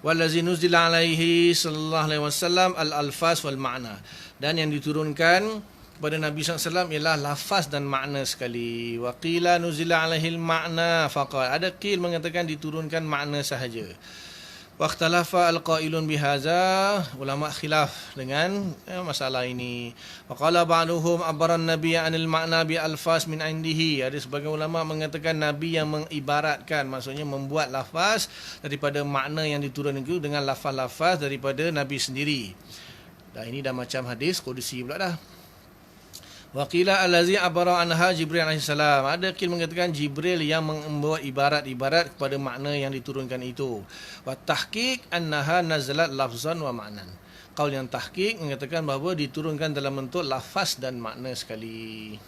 Wallazi nuzila alaihi sallallahu alaihi wasallam al-alfaz wal ma'na, dan yang diturunkan kepada Nabi SAW ialah lafaz dan makna sekali. Wa qila nuzila alaihi al-ma'na faqat, ada qil mengatakan diturunkan makna sahaja. Wa ikhtalafa al-qailun bihaza, ulama khilaf dengan masalah ini. Wa qala ba'duhum abaran nabiy anil ma'na bi alfaz min indihi, ada sebagian ulama mengatakan Nabi yang mengibaratkan, maksudnya membuat lafaz daripada makna yang diturunkan itu dengan lafaz-lafaz daripada Nabi sendiri. Dan ini dah macam hadis qudsi pula dah. Wa qila allazi abara anha Jibril alaihi salam, ada qil mengatakan Jibril yang membuat ibarat-ibarat kepada makna yang diturunkan itu. Wa tahqiq annaha nazalat lafzan wa ma'nan, qaul yang tahqiq mengatakan bahawa diturunkan dalam bentuk lafaz dan makna sekali.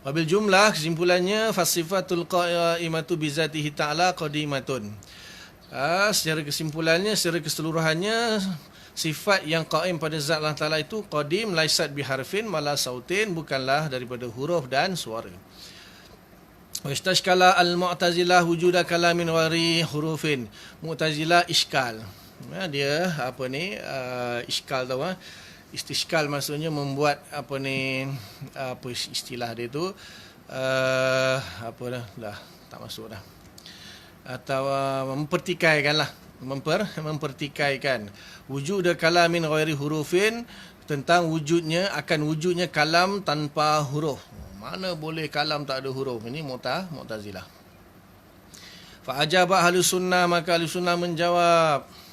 Wabil jumlah, kesimpulannya fasifatul qa'imatu bizatihi ta'ala qadimatun. Secara kesimpulannya, secara keseluruhannya, sifat yang qaim pada zat Allah Ta'ala itu qadim, laisat biharfin wala sautin, bukanlah daripada huruf dan suara. Wa istashkala al-mu'tazilah wujuda kalamin wari hurufin. Mu'tazilah iskal. Dia iskal tahu istishkal maksudnya membuat apa istilah dia tu tak masuk dah, atau mempertikaikanlah, mempertikaikan wujud kalamin ghairi hurufin, tentang wujudnya kalam tanpa huruf. Mana boleh kalam tak ada huruf? Ini Mu'tazilah. Fa ajaba ahlus sunnah, maka ahlus sunnah menjawab.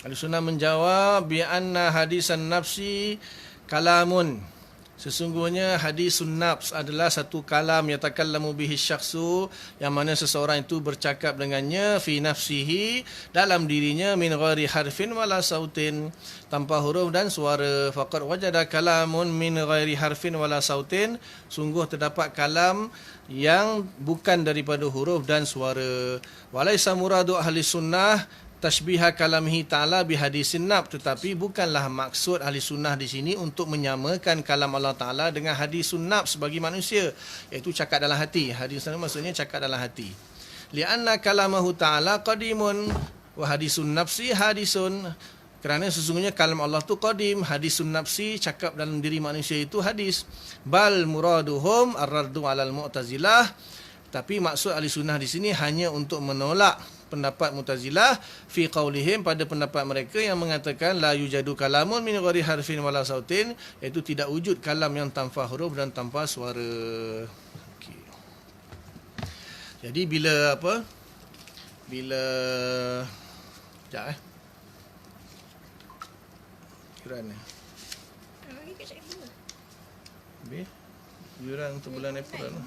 Al-Sunnah menjawab bi anna hadisan nafsi kalamun. Sesungguhnya hadisun nafs adalah satu kalam yang takallamu bihi syakhsu, yang mana seseorang itu bercakap dengannya fi nafsihi, dalam dirinya, min ghairi harfin wala sautin, tanpa huruf dan suara. Faqad wajada kalamun min ghairi harfin wala sautin, sungguh terdapat kalam yang bukan daripada huruf dan suara. Walaisa muradu ahli sunnah tashbiha kalamihi ta'ala bihadisin naf, tetapi bukanlah maksud ahli sunnah di sini untuk menyamakan kalam Allah Ta'ala dengan hadisun nafs bagi manusia, iaitu cakap dalam hati. Hadis maksudnya cakap dalam hati. Lianna kalamahu ta'ala qadimun wa hadisun nafsi hadisun, kerana sesungguhnya kalam Allah tu qadim, hadisun nafsi, cakap dalam diri manusia itu hadis. Bal muraduhum ar-raddu alal mu'tazilah, tapi maksud ahli sunnah di sini hanya untuk menolak pendapat Mu'tazilah fi qaulihim, pada pendapat mereka yang mengatakan la yujadu kalamun min ghairi harfin wala sautin, iaitu tidak wujud kalam yang tanpa huruf dan tanpa suara. Okey. Jadi bila sekejap Iuran ni. Habis? Iuran untuk bulan April tu.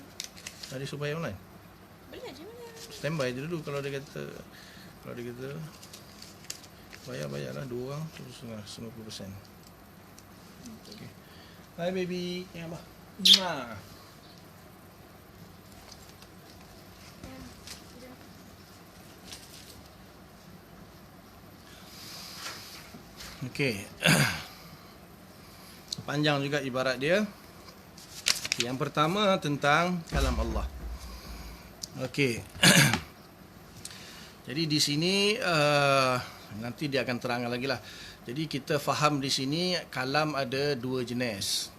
Ada supaya online? Boleh je mana? Standby je dulu. Kalau dia kata bayarlah 2 orang terus 90%. Okay. Hi baby. Yang apa? Nah. Okey. Panjang juga ibarat dia. Yang pertama tentang kalam Allah. Okey. Jadi di sini nanti dia akan terangkan lagi lah. Jadi kita faham di sini kalam ada 2 jenis.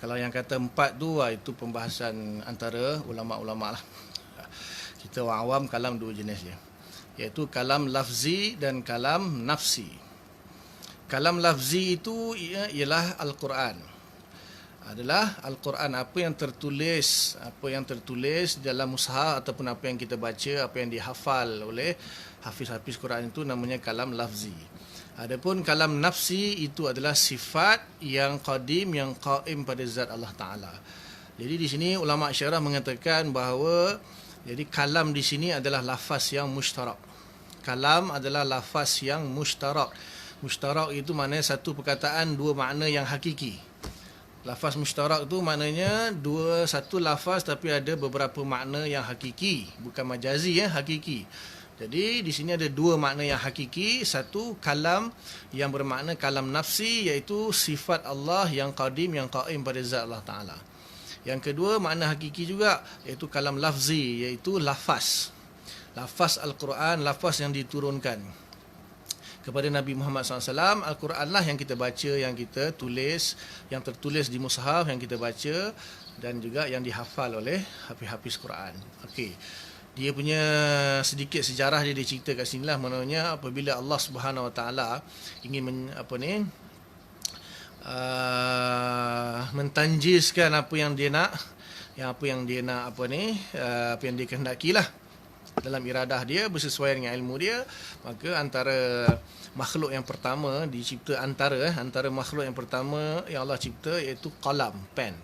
Kalau yang kata 4 tu, itu pembahasan antara ulama-ulama lah. Kita orang awam kalam 2 jenis dia, iaitu kalam lafzi dan kalam nafsi. Kalam lafzi itu ialah Al-Quran. Adalah Al-Quran, apa yang tertulis dalam mushaf ataupun apa yang kita baca, apa yang dihafal oleh hafiz-hafiz Quran, itu namanya kalam lafzi. Adapun kalam nafsi itu adalah sifat yang qadim, yang qaim pada zat Allah Ta'ala. Jadi di sini ulama syarah mengatakan bahawa jadi kalam di sini adalah lafaz yang mushtarak. Kalam adalah lafaz yang mushtarak. Mushtarak itu maknanya satu perkataan 2 makna yang hakiki. Lafaz mushtarak tu maknanya satu lafaz tapi ada beberapa makna yang hakiki, bukan majazi, hakiki. Jadi di sini ada 2 makna yang hakiki. Satu kalam yang bermakna kalam nafsi, iaitu sifat Allah yang qadim, yang qaim pada zat Allah Ta'ala. Yang kedua makna hakiki juga, iaitu kalam lafzi, iaitu lafaz. Lafaz Al-Quran, lafaz yang diturunkan kepada Nabi Muhammad SAW. Al-Quran lah yang kita baca, yang kita tulis, yang tertulis di mushaf yang kita baca, dan juga yang dihafal oleh hafiz-hafiz Quran. Okey. Dia punya sedikit sejarah dia cerita kat sini lah. Maknanya apabila Allah Subhanahu Wa Taala ingin mentanjiskan apa yang dia nak, apa yang dia kehendaki lah dalam iradah dia, bersesuaian dengan ilmu dia, maka antara makhluk yang pertama dicipta, antara makhluk yang pertama yang Allah cipta, iaitu qalam, pen.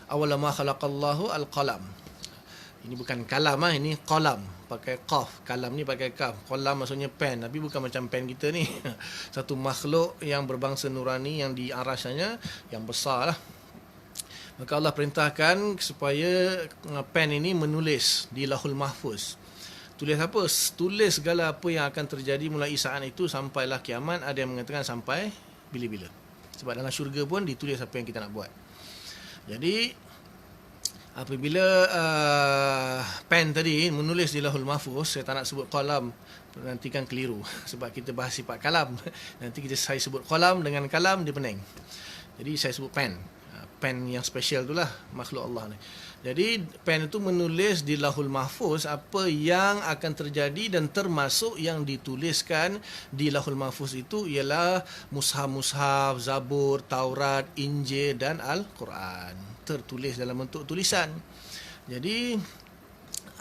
Awwala ma khalaqallahu al-qalam. Ini bukan kalam, ini qalam, pakai qaf. Kalam ni pakai kaf. Qalam maksudnya pen, tapi bukan macam pen kita ni. Satu makhluk yang berbangsa nurani, yang di arasnya yang besar lah. Maka Allah perintahkan supaya pen ini menulis di Lauhul Mahfuz. Tulis apa? Tulis segala apa yang akan terjadi mulai saat itu sampailah kiamat. Ada yang mengatakan sampai bila-bila. Sebab dalam syurga pun ditulis apa yang kita nak buat. Jadi apabila pen tadi menulis di Lauhul Mahfuz, saya tak nak sebut qalam, nanti kan keliru sebab kita bahas sifat kalam. Nanti saya sebut qalam dengan kalam dia pening. Jadi saya sebut pen. Pen yang special itulah makhluk Allah ni. Jadi pen itu menulis di Lauhul Mahfuz apa yang akan terjadi, dan termasuk yang dituliskan di Lauhul Mahfuz itu ialah mushaf-mushaf, Zabur, Taurat, Injil dan Al-Quran. Tertulis dalam bentuk tulisan. Jadi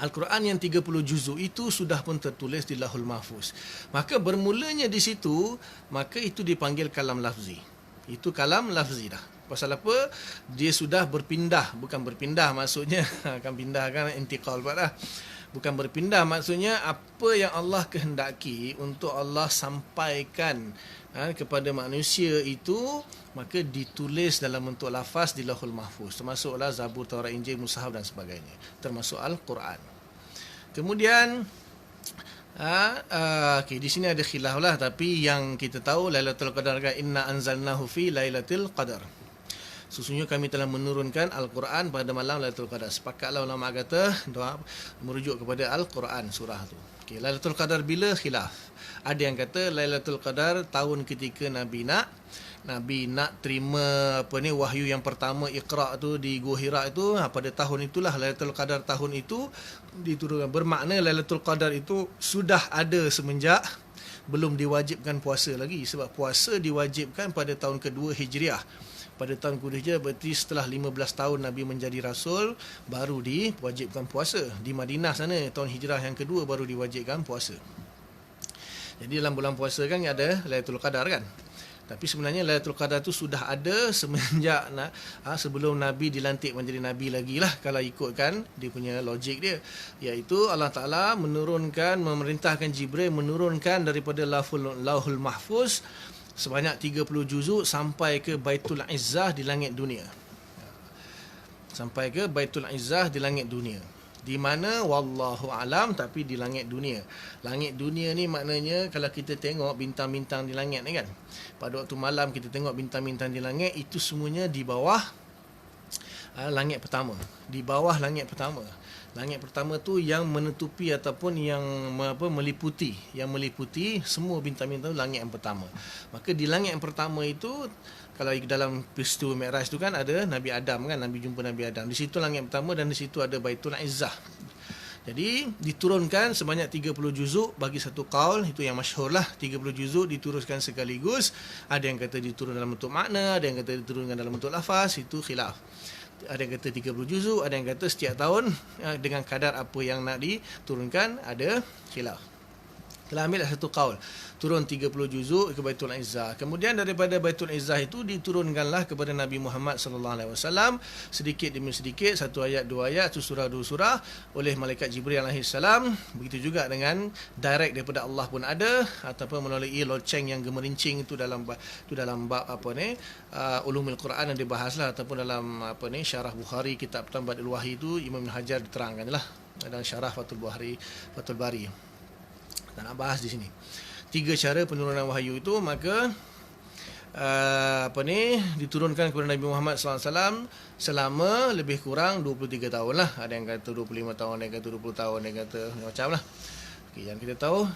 Al-Quran yang 30 juzuk itu sudah pun tertulis di Lauhul Mahfuz. Maka bermulanya di situ, maka itu dipanggil kalam lafzi. Itu kalam lafzi dah. Pasal apa? Dia sudah berpindah. Bukan berpindah maksudnya akan pindah kan, intiqal pula dah. Bukan berpindah maksudnya apa yang Allah kehendaki untuk Allah sampaikan kepada manusia itu, maka ditulis dalam bentuk lafaz di Lauhul Mahfuz. Termasuklah Zabur, Taurat, Injil, Mushaf dan sebagainya. Termasuk Al-Quran. Kemudian okay, di sini ada khilaf lah, tapi yang kita tahu Lailatul Qadar kan, inna anzalnahu fi Lailatul Qadar. Sesungguhnya kami telah menurunkan Al-Quran pada malam Lailatul Qadar. Sepakatlah ulama kata doa merujuk kepada Al-Quran surah tu. Okay, Lailatul Qadar bila? Khilaf. Ada yang kata Lailatul Qadar tahun ketika Nabi nak terima wahyu yang pertama Iqra tu di Gua Hira itu, pada tahun itulah Lailatul Qadar tahun itu diturunkan. Bermakna Lailatul Qadar itu sudah ada semenjak belum diwajibkan puasa lagi, sebab puasa diwajibkan pada tahun kedua Hijriah. Pada tahun kedua Hijriah berarti setelah 15 tahun Nabi menjadi Rasul, baru diwajibkan puasa. Di Madinah sana tahun Hijrah yang kedua baru diwajibkan puasa. Jadi dalam bulan puasa kan ada Lailatul Qadar kan. Tapi sebenarnya Lailatul Qadar tu sudah ada semenjak sebelum Nabi dilantik menjadi Nabi lagi lah, kalau ikutkan dia punya logik dia. Iaitu Allah Ta'ala memerintahkan Jibril menurunkan daripada Lauhul Mahfuz sebanyak 30 juzuk sampai ke Baitul Izzah di langit dunia. Sampai ke Baitul Izzah di langit dunia. Di mana wallahu alam, tapi di langit dunia. Langit dunia ni maknanya kalau kita tengok bintang-bintang di langit ni kan. Pada waktu malam kita tengok bintang-bintang di langit, itu semuanya di bawah langit pertama. Di bawah langit pertama. Langit pertama tu yang menutupi ataupun yang meliputi semua bintang-bintang langit yang pertama. Maka di langit yang pertama itu, kalau dalam peristiwa Mi'raj tu kan ada Nabi Adam kan, Nabi jumpa Nabi Adam. Di situ langit pertama dan di situ ada Baitul Izzah. Jadi diturunkan sebanyak 30 juzuk bagi satu qaul, itu yang masyhur lah. 30 juzuk diturunkan sekaligus. Ada yang kata diturun dalam bentuk makna, ada yang kata diturunkan dalam bentuk lafaz, itu khilaf. Ada yang kata 30 juzuk, ada yang kata setiap tahun dengan kadar apa yang nak diturunkan, ada khilaf. Kita ambil satu qaul, turun 30 juzuk ke Baitul Izzah. Kemudian daripada Baitul Izzah itu diturunkanlah kepada Nabi Muhammad sallallahu alaihi wasallam sedikit demi sedikit, satu ayat, dua ayat, satu surah, dua surah oleh malaikat Jibril alaihi salam. Begitu juga dengan direct daripada Allah pun ada, ataupun melalui loceng yang gemerincing itu dalam bab ulumul Quran yang dibahaslah, ataupun dalam syarah Bukhari kitab Tambadul Wahyi itu Imam Ibn Hajar diterangkanlah dalam syarah Fathul Bari. Tak nak bahas di sini. 3 cara penurunan wahyu itu, maka diturunkan kepada Nabi Muhammad SAW selama lebih kurang 23 tahun lah. Ada yang kata 25 tahun, ada yang kata 20 tahun, ada yang kata macam lah. Okay, yang kita tahu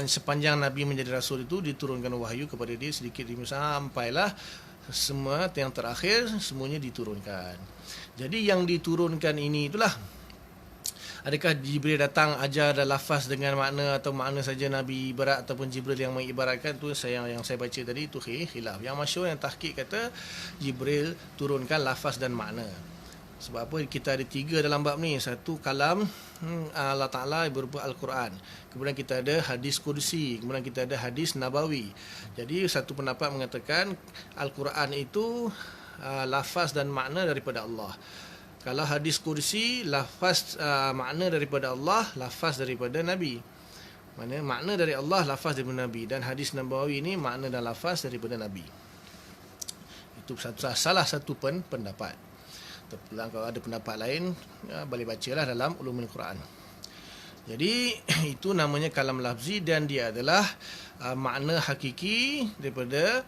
sepanjang Nabi menjadi Rasul itu diturunkan wahyu kepada dia sedikit demi sampailah semua yang terakhir semuanya diturunkan. Jadi yang diturunkan ini itulah, adakah Jibril datang ajar dan lafaz dengan makna atau makna saja Nabi ibarat, ataupun Jibril yang mengibaratkan, tu yang saya baca tadi itu khilaf. Yang masyhur yang tahqiq kata Jibril turunkan lafaz dan makna. Sebab apa? Kita ada 3 dalam bab ni. Satu kalam Allah Ta'ala berupa Al-Quran. Kemudian kita ada hadis kursi. Kemudian kita ada hadis nabawi. Jadi satu pendapat mengatakan Al-Quran itu lafaz dan makna daripada Allah. Kalau hadis kursi, lafaz makna daripada Allah, lafaz daripada Nabi. Makna dari Allah, lafaz daripada Nabi. Dan hadis Nabawi ini makna dan lafaz daripada Nabi. Itu salah satu pendapat. Kalau ada pendapat lain, boleh bacalah dalam Ulumul Quran. Jadi itu namanya kalam lafzi, dan dia adalah makna hakiki daripada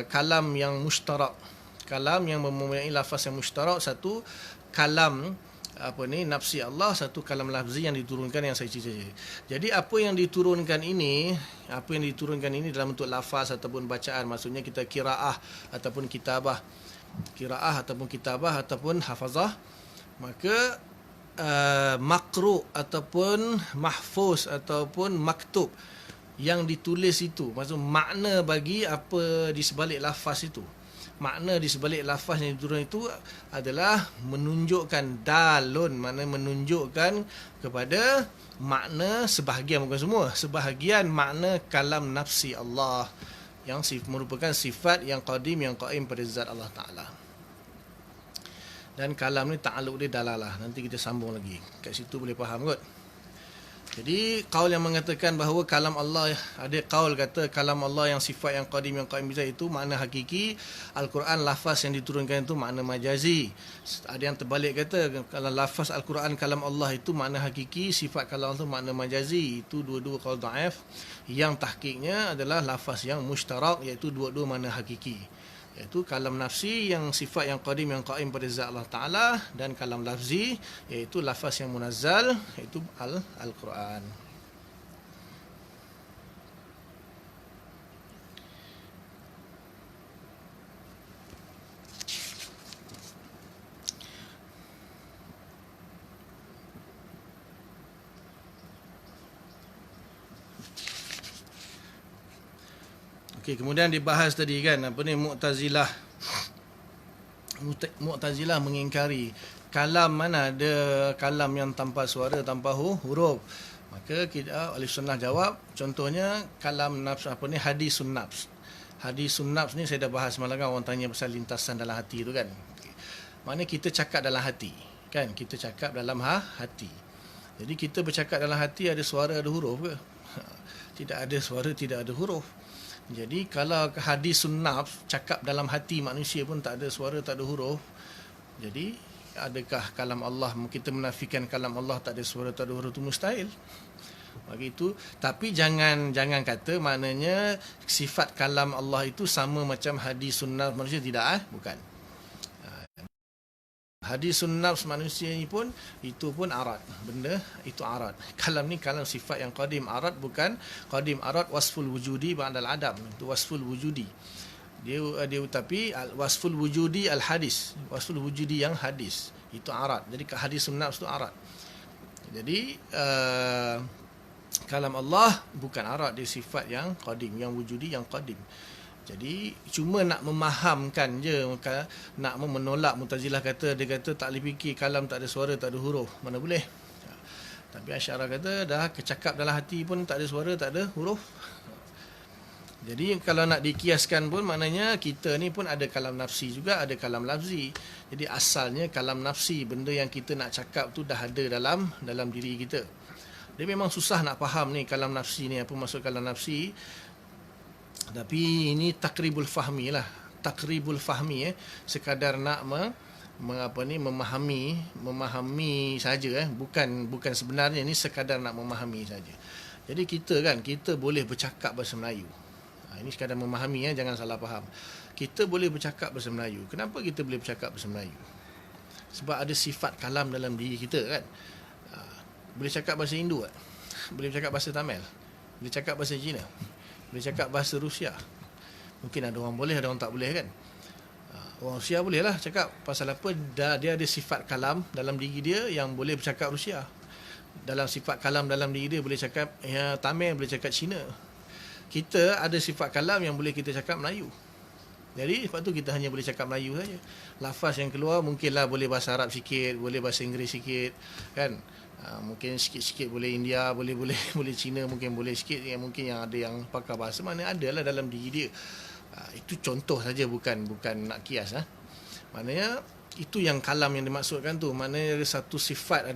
kalam yang mushtarak. Kalam yang mempunyai lafaz yang mushtarak, satu kalam nafsi Allah, satu kalam lafzi yang diturunkan yang saya cerita. Jadi apa yang diturunkan ini dalam bentuk lafaz ataupun bacaan, maksudnya kita qiraah ataupun kitabah, ataupun hafazah, maka makru ataupun mahfuz ataupun maktub yang ditulis itu, maksud makna bagi apa di sebalik lafaz itu. Makna di sebalik lafaz yang diturun itu adalah menunjukkan dalun, makna menunjukkan kepada makna sebahagian, bukan semua, sebahagian makna kalam nafsi Allah yang merupakan sifat yang qadim, yang qaim pada zat Allah Ta'ala. Dan kalam ni ta'aluk dia dalalah. Nanti kita sambung lagi. Kat situ boleh faham kot. Jadi qaul yang mengatakan bahawa kalam Allah, ada qaul kata kalam Allah yang sifat yang qadim, yang qaim bizat itu makna hakiki. Al-Quran lafaz yang diturunkan itu makna majazi. Ada yang terbalik kata kalau lafaz Al-Quran kalam Allah itu makna hakiki, sifat kalam Allah itu makna majazi. Itu dua-dua qaul dhaif. Yang tahqiqnya adalah lafaz yang mushtarak, iaitu dua-dua makna hakiki, iaitu kalam nafsi yang sifat yang qadim, yang qaim pada zat Allah Ta'ala, dan kalam lafzi iaitu lafaz yang munazzal, iaitu Al-Quran. Okey, kemudian dibahas tadi kan Mu'tazilah. Mu'tazilah mengingkari kalam, mana ada kalam yang tanpa suara, tanpa huruf. Maka kita ahli sunnah jawab, contohnya kalam nafs, hadisun nafs. Hadisun nafs ni saya dah bahas semalam kan, orang tanya pasal lintasan dalam hati tu kan. Maknanya kita cakap dalam hati kan, kita cakap dalam hati. Jadi kita bercakap dalam hati, ada suara, ada huruf ke? Tidak ada suara, tidak ada huruf. Jadi kalau hadisun nafs, cakap dalam hati manusia pun tak ada suara, tak ada huruf. Jadi adakah kalam Allah, kita menafikan kalam Allah tak ada suara, tak ada huruf, itu mustahil. Begitu. Tapi jangan kata maknanya sifat kalam Allah itu sama macam hadisun nafs manusia, tidak, bukan. Hadisun nafs manusia ni pun, itu pun arad. Benda itu arad. Kalam ni kalam sifat yang qadim, arad bukan qadim. Arad wasful wujudi ba'dal adam. Itu wasful wujudi. Dia tapi wasful wujudi al hadis. Wasful wujudi yang hadis. Itu arad. Jadi hadisun nafs tu arad. Jadi kalam Allah bukan arad, dia sifat yang qadim, yang wujudi, yang qadim. Jadi cuma nak memahamkan je, nak menolak Mu'tazilah kata, dia kata tak boleh fikir kalam tak ada suara, tak ada huruf. Mana boleh. Tapi Asy'ariyah kata dah kecakap dalam hati pun tak ada suara, tak ada huruf. Jadi kalau nak dikiaskan pun maknanya kita ni pun ada kalam nafsi juga, ada kalam lafzi. Jadi asalnya kalam nafsi, benda yang kita nak cakap tu dah ada dalam diri kita. Dia memang susah nak faham ni kalam nafsi ni, apa maksud kalam nafsi. Tapi ini takribul fahmi lah. Takribul fahmi sekadar nak memahami saja bukan sebenarnya ni sekadar nak memahami saja. Jadi kita boleh bercakap bahasa Melayu. Ini sekadar memahami, jangan salah faham. Kita boleh bercakap bahasa Melayu. Kenapa kita boleh bercakap bahasa Melayu? Sebab ada sifat kalam dalam diri kita kan. Boleh cakap bahasa Hindu kan? Boleh cakap bahasa Tamil, boleh cakap bahasa Cina, boleh cakap bahasa Rusia. Mungkin ada orang boleh, ada orang tak boleh kan. Orang Rusia boleh lah cakap. Pasal apa? Dia ada sifat kalam dalam diri dia yang boleh bercakap Rusia. Dalam sifat kalam dalam diri dia boleh cakap Tamil, boleh cakap Cina. Kita ada sifat kalam yang boleh kita cakap Melayu. Jadi sebab tu kita hanya boleh cakap Melayu saja. Lafaz yang keluar mungkinlah boleh bahasa Arab sikit, boleh bahasa Inggeris sikit kan. Mungkin sikit-sikit boleh India, boleh Cina, mungkin boleh sikit, mungkin yang ada yang pakar bahasa, mana adalah dalam diri dia. Itu contoh saja, bukan nak kias. Maknanya itu yang kalam yang dimaksudkan tu. Maknanya ada satu sifat,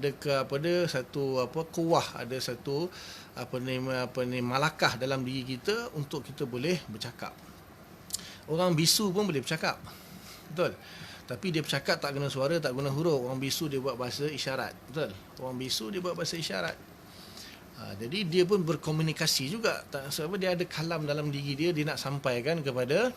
satu kuwah, ada satu malakah dalam diri kita untuk kita boleh bercakap. Orang bisu pun boleh bercakap. Betul. Tapi dia bercakap tak guna suara, tak guna huruf. Orang bisu dia buat bahasa isyarat. Betul? Orang bisu dia buat bahasa isyarat. Jadi dia pun berkomunikasi juga. Sebab dia ada kalam dalam diri dia, dia nak sampaikan kepada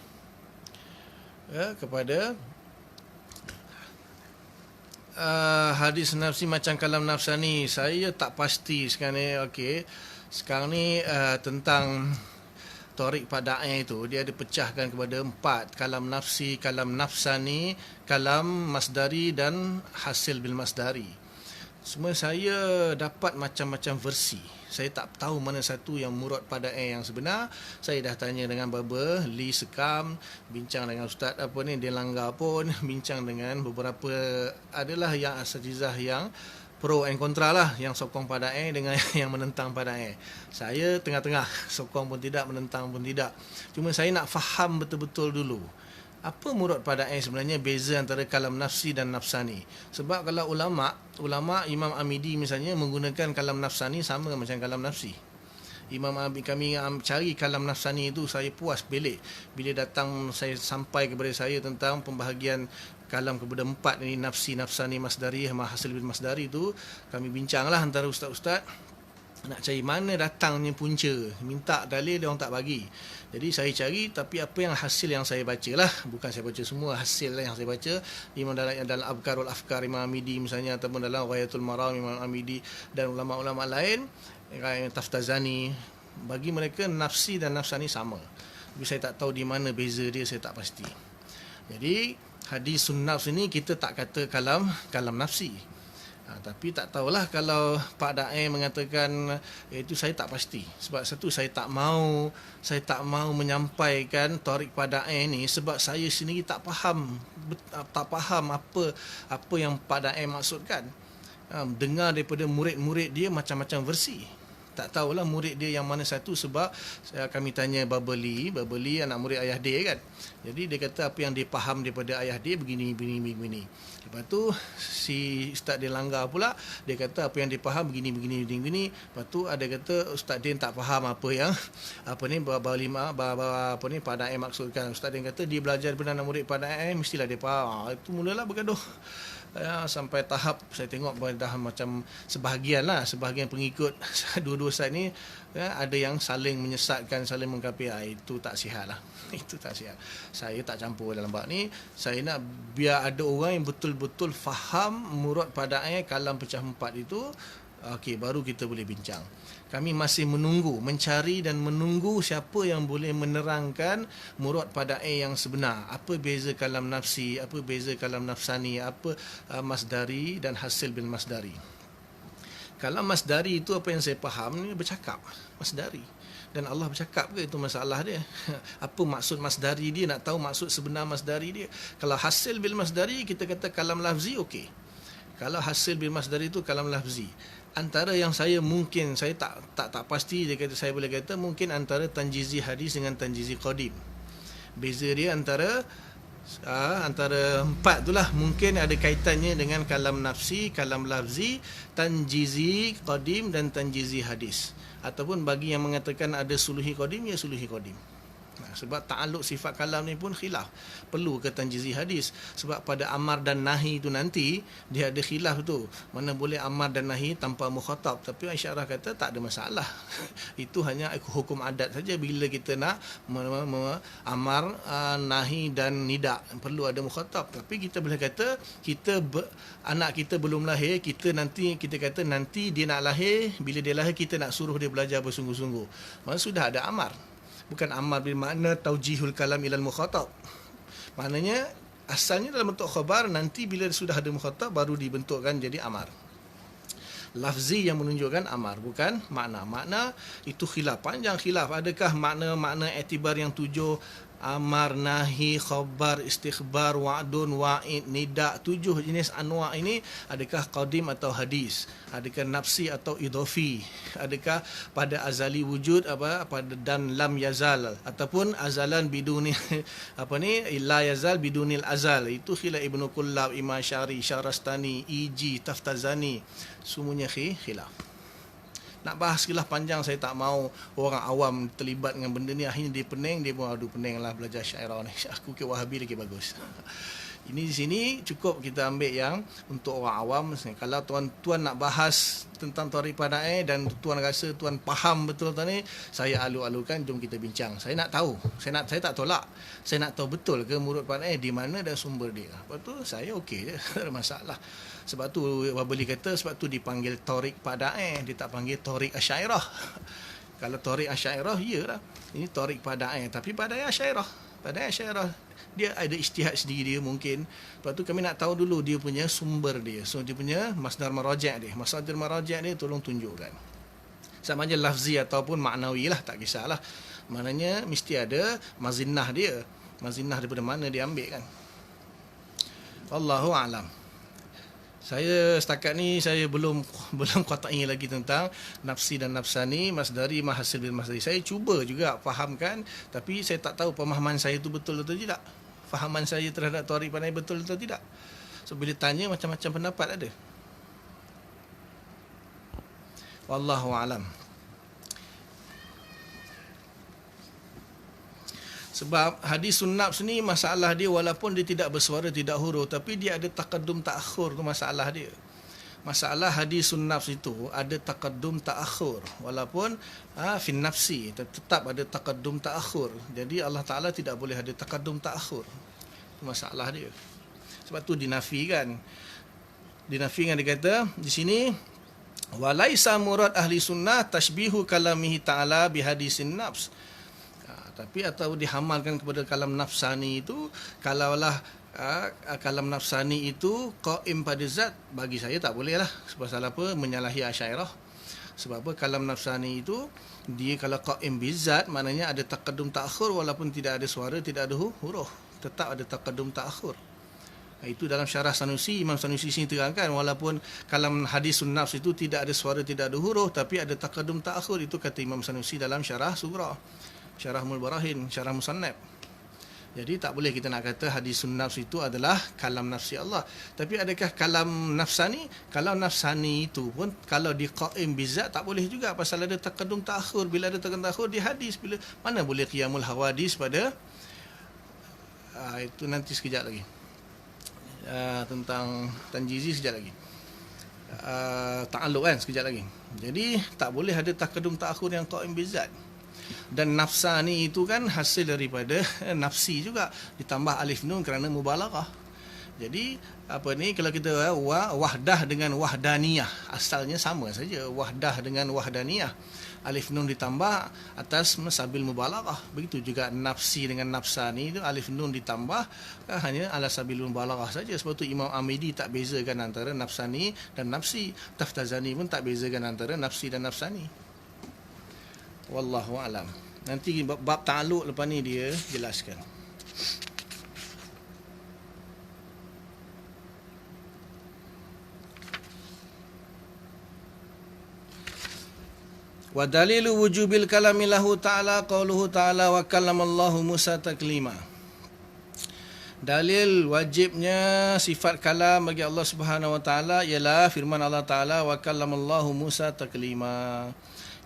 hadis nafsi macam kalam nafsani. Saya tak pasti sekarang ni. Okey. Sekarang ni tentang Tariq Pada'i itu, dia ada pecahkan kepada 4. Kalam nafsi, kalam nafsani, kalam masdari dan hasil bil masdari. Semua saya dapat macam-macam versi. Saya tak tahu mana satu yang murad Pada'i yang sebenar. Saya dah tanya dengan Baba Lee Sekam, bincang dengan Ustaz dia Langgar pun, bincang dengan beberapa, adalah yang asatizah yang pro and kontra lah, yang sokong Pada'i dengan yang menentang Pada'i. Saya tengah-tengah, sokong pun tidak, menentang pun tidak. Cuma saya nak faham betul-betul dulu apa murad Pada'i sebenarnya, beza antara kalam nafsi dan nafsani. Sebab kalau ulama Imam Amidi misalnya menggunakan kalam nafsani sama macam kalam nafsi. Kami cari kalam nafsani itu, saya puas belik bila datang saya sampai kepada saya tentang pembahagian kalam kepada 4 ini, nafsi, nafsani, masdari, hasil bil masdari itu. Kami bincanglah antara ustaz-ustaz nak cari mana datangnya punca. Minta dalil, dia orang tak bagi. Jadi saya cari, tapi apa yang hasil yang saya baca lah, bukan saya baca semua, hasil yang saya baca dalam Abkarul Afkar Imam Amidi misalnya, ataupun dalam Ghayatul Maram Imam Amidi dan ulama-ulama lain, Taftazani, bagi mereka nafsi dan nafsani sama. Tapi saya tak tahu di mana beza dia, saya tak pasti. Jadi hadis sunnaf ini kita tak kata kalam nafsi. Tapi tak tahulah kalau Pak Da'i mengatakan itu, saya tak pasti. Sebab satu, saya tak mau menyampaikan Tariq Pak Da'i ni sebab saya sendiri tak faham apa yang Pak Da'i maksudkan. Dengar daripada murid-murid dia macam-macam versi. Tak tahulah murid dia yang mana satu, sebab kami tanya Baba Lee anak murid ayah dia kan. Jadi dia kata apa yang dia faham daripada ayah dia begini. Lepas tu si Ustaz dia Langgar pula, dia kata apa yang dia faham begini. Lepas tu ada kata Ustaz dia tak faham apa yang Baba Pak Da'i maksudkan. Ustaz dia kata dia belajar daripada anak murid Pak Da'i, mestilah dia faham. Itu mulalah bergaduh. Sampai tahap saya tengok dah macam sebahagian pengikut dua-dua side ni ada yang saling menyesatkan, saling mengkafir. Itu tak sihat lah. Itu tak sihat. Saya tak campur dalam bab ni. Saya nak biar ada orang yang betul-betul faham murad Pada'i kalam pecah 4 itu. Okey, baru kita boleh bincang. Kami masih mencari dan menunggu siapa yang boleh menerangkan murad Pada'i yang sebenar. Apa beza kalam nafsi, apa beza kalam nafsani, apa masdari dan hasil bil masdari. Kalam masdari itu apa yang saya faham ni, bercakap masdari. Dan Allah bercakap ke, itu masalah dia. Apa maksud masdari dia, nak tahu maksud sebenar masdari dia. Kalau hasil bil masdari, kita kata kalam lafzi, okey. Kalau hasil bil masdari itu kalam lafzi. Antara yang saya tak pasti, saya boleh kata mungkin antara tanjizi hadis dengan tanjizi qadim. Beza dia antara 4 itulah, mungkin ada kaitannya dengan kalam nafsi, kalam lafzi, tanjizi qadim dan tanjizi hadis. Ataupun bagi yang mengatakan ada suluhi qadim, ya suluhi qadim. Sebab ta'aluk sifat kalam ni pun khilaf. Perlu ke tanjizi hadis? Sebab pada amar dan nahi tu nanti dia ada khilaf tu. Mana boleh amar dan nahi tanpa mukhatab. Tapi Aisyah kata tak ada masalah. Itu hanya hukum adat saja. Bila kita nak amar, nahi dan nida, perlu ada mukhatab. Tapi kita boleh kata anak kita belum lahir, kita kata nanti dia nak lahir, bila dia lahir kita nak suruh dia belajar bersungguh-sungguh. Maksudnya sudah ada amar. Bukan amar bermakna taujihul kalam ilal mukhatab. Maknanya asalnya dalam bentuk khabar, nanti bila sudah ada mukhatab baru dibentukkan jadi amar. Lafzi yang menunjukkan amar, bukan makna. Makna itu khilaf, panjang khilaf. Adakah makna etibar yang 7, amar, nahi, khabar, istikhbar, wa'dun, wa'id, nida, 7 jenis anwa' ini, adakah qadim atau hadis? Adakah nafsi atau idhafi? Adakah pada azali wujud dan lam yazal, ataupun azalan biduni la yazal bidunil azal? Itu khilaf Ibnu Kullab, Imam Syari, Syarastani, Iji, Taftazani, semuanya khilaf. Nak bahas khilaf panjang, saya tak mau orang awam terlibat dengan benda ni. Akhirnya dia pening, dia pun pening lah belajar syairah ni. Aku ke Wahabi lagi bagus. Ini di sini cukup kita ambil yang untuk orang awam. Kalau tuan-tuan nak bahas tentang tarik padai dan tuan rasa tuan faham betul tuan ni, saya alu-alukan, jom kita bincang. Saya nak tahu. Saya tak tolak. Saya nak tahu betul ke murud padai di mana dan sumber dia. Lepas tu saya okey je, tak ada masalah. Sebab tu Wabeli kata sebab tu dipanggil tarik padai, dia tak panggil tarik Asy'ariyah. Kalau tarik Asy'ariyah iyalah. Ini tarik padai, tapi padai Asy'ariyah. Padai Asy'ariyah dia ada ijtihad sendiri dia mungkin. Lepas tu kami nak tahu dulu dia punya sumber dia. So dia punya masdar marajih dia. Masdar marajih dia tolong tunjukkan. Sama je lafzi ataupun maknawi lah, tak kisahlah. Maknanya mesti ada mazinnah dia. Mazinnah daripada mana dia ambil kan. Wallahu a'lam. Saya setakat ni saya belum qatai lagi tentang nafsi dan nafsani, masdari, mahasil bin masdari. Saya cuba juga fahamkan, tapi saya tak tahu pemahaman saya tu betul atau tidak. Fahaman saya terhadap tarik pandai betul atau tidak. So bila tanya macam-macam pendapat ada. Wallahu a'lam. Sebab hadis sunnah ni masalah dia walaupun dia tidak bersuara, tidak huruf, tapi dia ada taqaddum ta'akhur tu masalah dia. Masalah hadis sunnah itu ada taqaddum ta'akhur walaupun fin nafsi tetap ada taqaddum ta'akhur. Jadi Allah Taala tidak boleh ada taqaddum ta'akhur. Itu masalah dia. Sebab tu dinafikan. Dinafikan dia kata di sini walaisa murad ahli sunnah tashbihu kalamihi ta'ala bihadisin nafs. Tapi atau dihamalkan kepada kalam nafsani itu, kalaulah kalam nafsani itu qaim pada zat, bagi saya tak boleh lah. Sebab apa? Menyalahi Asy'ariyah. Sebab apa? Kalam nafsani itu dia kalau qaim bizat, maknanya ada taqaddum ta'akhur walaupun tidak ada suara, tidak ada huruf, tetap ada taqaddum ta'akhur. Itu dalam syarah Sanusi, Imam Sanusi sini terangkan walaupun kalam hadis sunnah itu tidak ada suara, tidak ada huruf, tapi ada taqaddum ta'akhur. Itu kata Imam Sanusi dalam syarah Sughra, Syarah Mulbarahin, Syarah Musannaf. Jadi tak boleh kita nak kata hadis sunnah itu adalah kalam nafsi Allah. Tapi adakah kalam nafsani? Kalau nafsani itu pun kalau di qaim bizat tak boleh juga, pasal ada taqaddum ta'akhur. Bila ada taqaddum ta'akhur di hadis, bila mana boleh qiyamul hawadis pada itu nanti sekejap lagi. Tentang tanjizi sekejap lagi. Ta'alluq kan sekejap lagi. Jadi tak boleh ada taqaddum ta'akhur yang qaim bizat. Dan nafsani itu kan hasil daripada nafsi juga, ditambah alif nun kerana mubalaghah. Jadi apa ni, kalau kita wahdah dengan wahdaniyah, asalnya sama saja, wahdah dengan wahdaniyah, alif nun ditambah atas sabil mubalaghah. Begitu juga nafsi dengan nafsani itu alif nun ditambah hanya ala sabil mubalaghah saja. Sebab tu Imam Amidi tak bezakan antara nafsani dan nafsi. Taftazani pun tak bezakan antara nafsi dan nafsani. Wallahu alam. Nanti bab ta'alluq lepas ni dia jelaskan. Wa dalilu wujubil kalami lahu ta'ala qauluhu ta'ala wa kallamallahu Musa taklima. Dalil wajibnya sifat kalam bagi Allah Subhanahu wa taala ialah firman Allah Taala wa kallamallahu Musa taklima.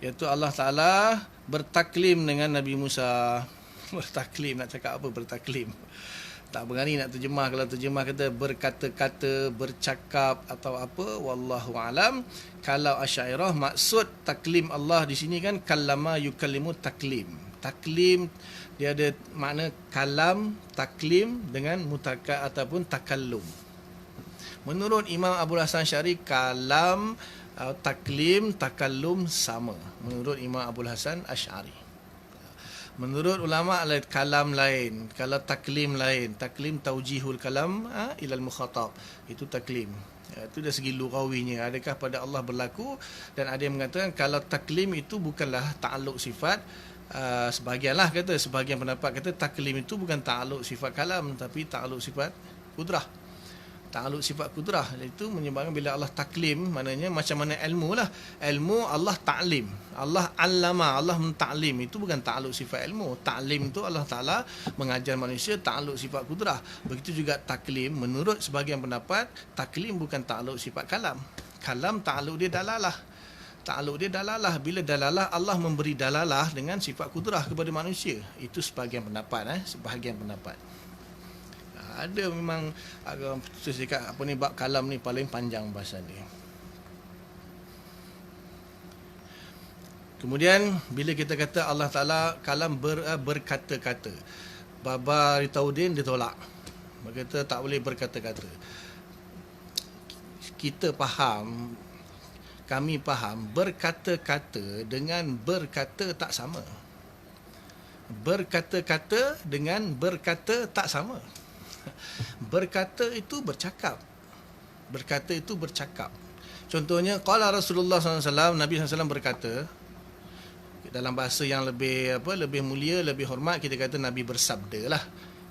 Iaitu Allah Ta'ala bertaklim dengan Nabi Musa. Bertaklim, nak cakap apa bertaklim? Tak berani nak terjemah. Kalau terjemah kata berkata-kata, bercakap atau apa, wallahu alam. Kalau Asy'ariyah, maksud taklim Allah di sini kan kallama yukallimu taklim. Taklim dia ada makna kalam, taklim dengan mutaka ataupun takallum. Menurut Imam Abul Hasan Syari, kalam, taklim, takallum sama menurut Imam Abul Hasan Asy'ari. Menurut ulama lain, kalam lain, kalau taklim lain. Taklim taujihul kalam ilal mukhatab, itu taklim. Itu dari segi lughawinya, adakah pada Allah berlaku. Dan ada yang mengatakan kalau taklim itu bukanlah ta'alluq sifat. Sebahagianlah kata, sebahagian pendapat kata taklim itu bukan ta'alluq sifat kalam, tapi ta'alluq sifat kudrah. Ta'alluq sifat kudrah itu menyebabkan bila Allah taklim, maknanya macam mana ilmu lah. Ilmu Allah ta'lim, Allah allama, Allah mentaklim, itu bukan ta'alluq sifat ilmu. Ta'lim itu Allah Ta'ala mengajar manusia, ta'alluq sifat kudrah. Begitu juga taklim, menurut sebahagian pendapat taklim bukan ta'alluq sifat kalam. Kalam ta'alluq dia dalalah. Ta'alluq dia dalalah. Bila dalalah, Allah memberi dalalah dengan sifat kudrah kepada manusia. Itu sebahagian pendapat. Sebahagian pendapat. Ada memang saya cakap apa ni, bab kalam ni paling panjang bahasa ni. Kemudian bila kita kata Allah Ta'ala kalam berkata-kata, Baba Ritaudin ditolak, berkata tak boleh berkata-kata. Kita faham, kami faham berkata-kata dengan berkata tak sama. Berkata-kata dengan berkata tak sama. Berkata itu bercakap. Berkata itu bercakap. Contohnya qala Rasulullah SAW, Nabi SAW berkata, dalam bahasa yang lebih mulia, lebih hormat, kita kata Nabi bersabda lah.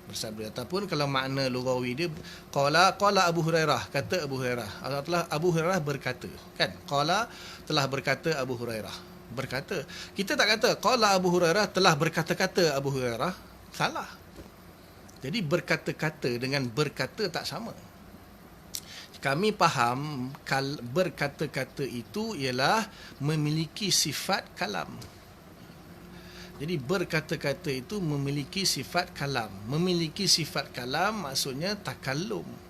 Bersabda. Ataupun kalau makna lughawi dia, qala Abu Hurairah, kata Abu Hurairah. Allah telah Abu Hurairah berkata, kan? Qala telah berkata Abu Hurairah. Berkata. Kita tak kata qala Abu Hurairah telah berkata-kata Abu Hurairah. Salah. Jadi berkata-kata dengan berkata tak sama. Kami faham berkata-kata itu ialah memiliki sifat kalam. Jadi berkata-kata itu memiliki sifat kalam. Memiliki sifat kalam maksudnya takallum.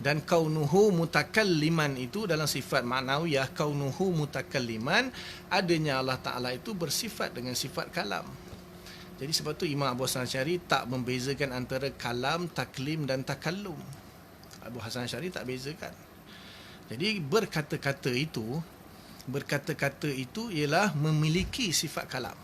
Dan kaunuhu mutakalliman itu dalam sifat ma'nawiyah, kaunuhu mutakalliman, adanya Allah Ta'ala itu bersifat dengan sifat kalam. Jadi sebab tu Imam Abu Hasan Asy'ari tak membezakan antara kalam, taklim dan takallum. Abu Hasan Asy'ari tak bezakan. Jadi berkata-kata itu ialah memiliki sifat kalam.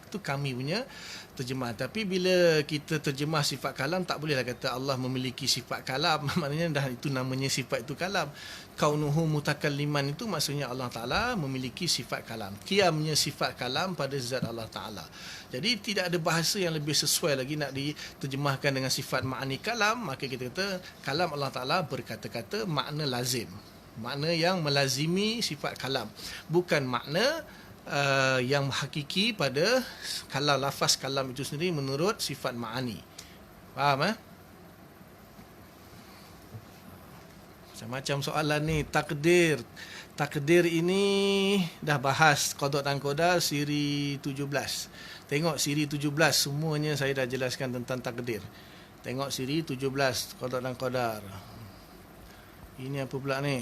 Itu kami punya terjemah. Tapi bila kita terjemah sifat kalam, tak bolehlah kata Allah memiliki sifat kalam. Maknanya dah itu namanya sifat itu kalam. Kaunuhu mutakalliman itu maksudnya Allah Ta'ala memiliki sifat kalam. Qiyamnya sifat kalam pada zat Allah Ta'ala. Jadi tidak ada bahasa yang lebih sesuai lagi nak diterjemahkan dengan sifat ma'ani kalam. Maka kita kata kalam Allah Ta'ala berkata-kata, makna lazim. Makna yang melazimi sifat kalam. Bukan makna yang hakiki pada kalam, lafaz kalam itu sendiri menurut sifat ma'ani. Faham Macam-macam soalan ni. Takdir ini dah bahas qada dan qadar siri 17. Tengok siri 17, semuanya saya dah jelaskan tentang takdir. Tengok siri 17 qada dan qadar. Ini apa pula ni?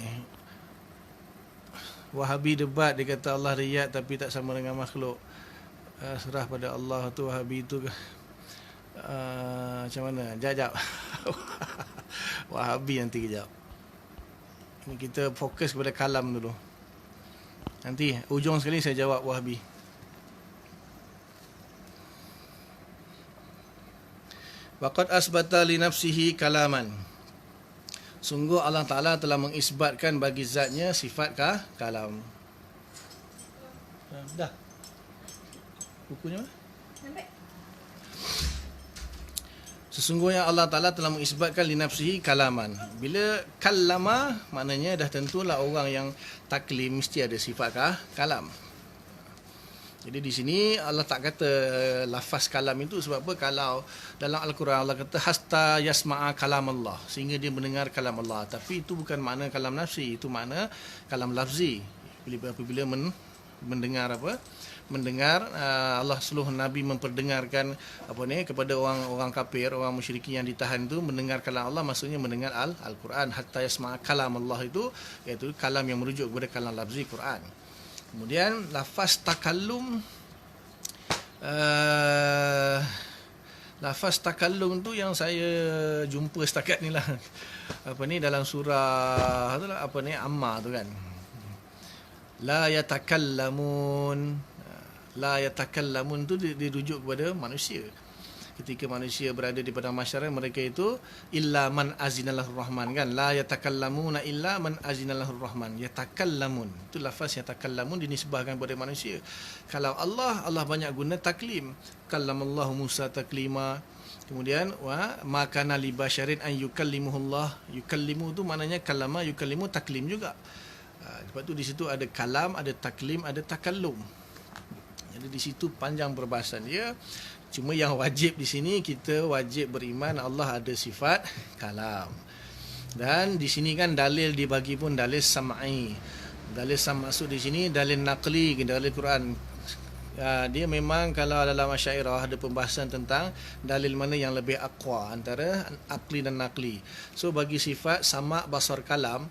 Wahabi debat, dia kata Allah riyad tapi tak sama dengan makhluk. Serah pada Allah tu, Wahabi tu macam mana? Jap. Wahabi nanti kejap. Ini kita fokus kepada kalam dulu. Nanti ujung sekali saya jawab Wahabi. Waqad asbata li nafsihi kalaman. Sungguh Allah Ta'ala telah mengisbatkan bagi zatnya sifat kalam. Dah. Bukunya mana? Sesungguhnya Allah Ta'ala telah mengisbatkan li nafsihi kalaman. Bila kallama, maknanya dah tentulah orang yang taklim mesti ada sifat kalam. Jadi di sini Allah tak kata lafaz kalam itu sebab apa? Kalau dalam Al-Quran Allah kata hasta yasma'a kalam Allah, sehingga dia mendengar kalam Allah. Tapi itu bukan makna kalam nafsi, itu makna kalam lafzi. Apabila mendengar Allah suruh Nabi memperdengarkan kepada orang kafir, orang musyrikin yang ditahan itu mendengar kalam Allah, maksudnya mendengar Al-Quran. Hatta yasma'a kalam Allah itu iaitu kalam yang merujuk kepada kalam lafzi Quran. Kemudian lafaz takallum tu yang saya jumpa setakat ni lah. Dalam surah Amma tu kan. La yatakallamun tu dirujuk kepada manusia. Ketika manusia berada di padang mahsyar, mereka itu illa man azinalahur rahman, kan? La yatakallamuna illa man azinalahur rahman. Yatakallamun itu lafaz yatakallamun dinisbahkan kepada manusia. Kalau Allah banyak guna taklim. Kallamallahu Musa taklima. Kemudian ma kana li basyarin an yukallimuhullah. Yukallimu tu maknanya kallama, yukallimu taklim juga. Sebab tu di situ ada kalam, ada taklim, ada takallum. Jadi di situ panjang perbahasan dia. Cuma yang wajib di sini, kita wajib beriman Allah ada sifat kalam. Dan di sini kan dalil dibagi pun dalil sam'i. Dalil sam' maksud di sini dalil naqli, dalil Quran. Dia memang kalau dalam Asy'ariyah ada pembahasan tentang dalil mana yang lebih aqwa antara akli dan nakli. So bagi sifat sama' basar kalam,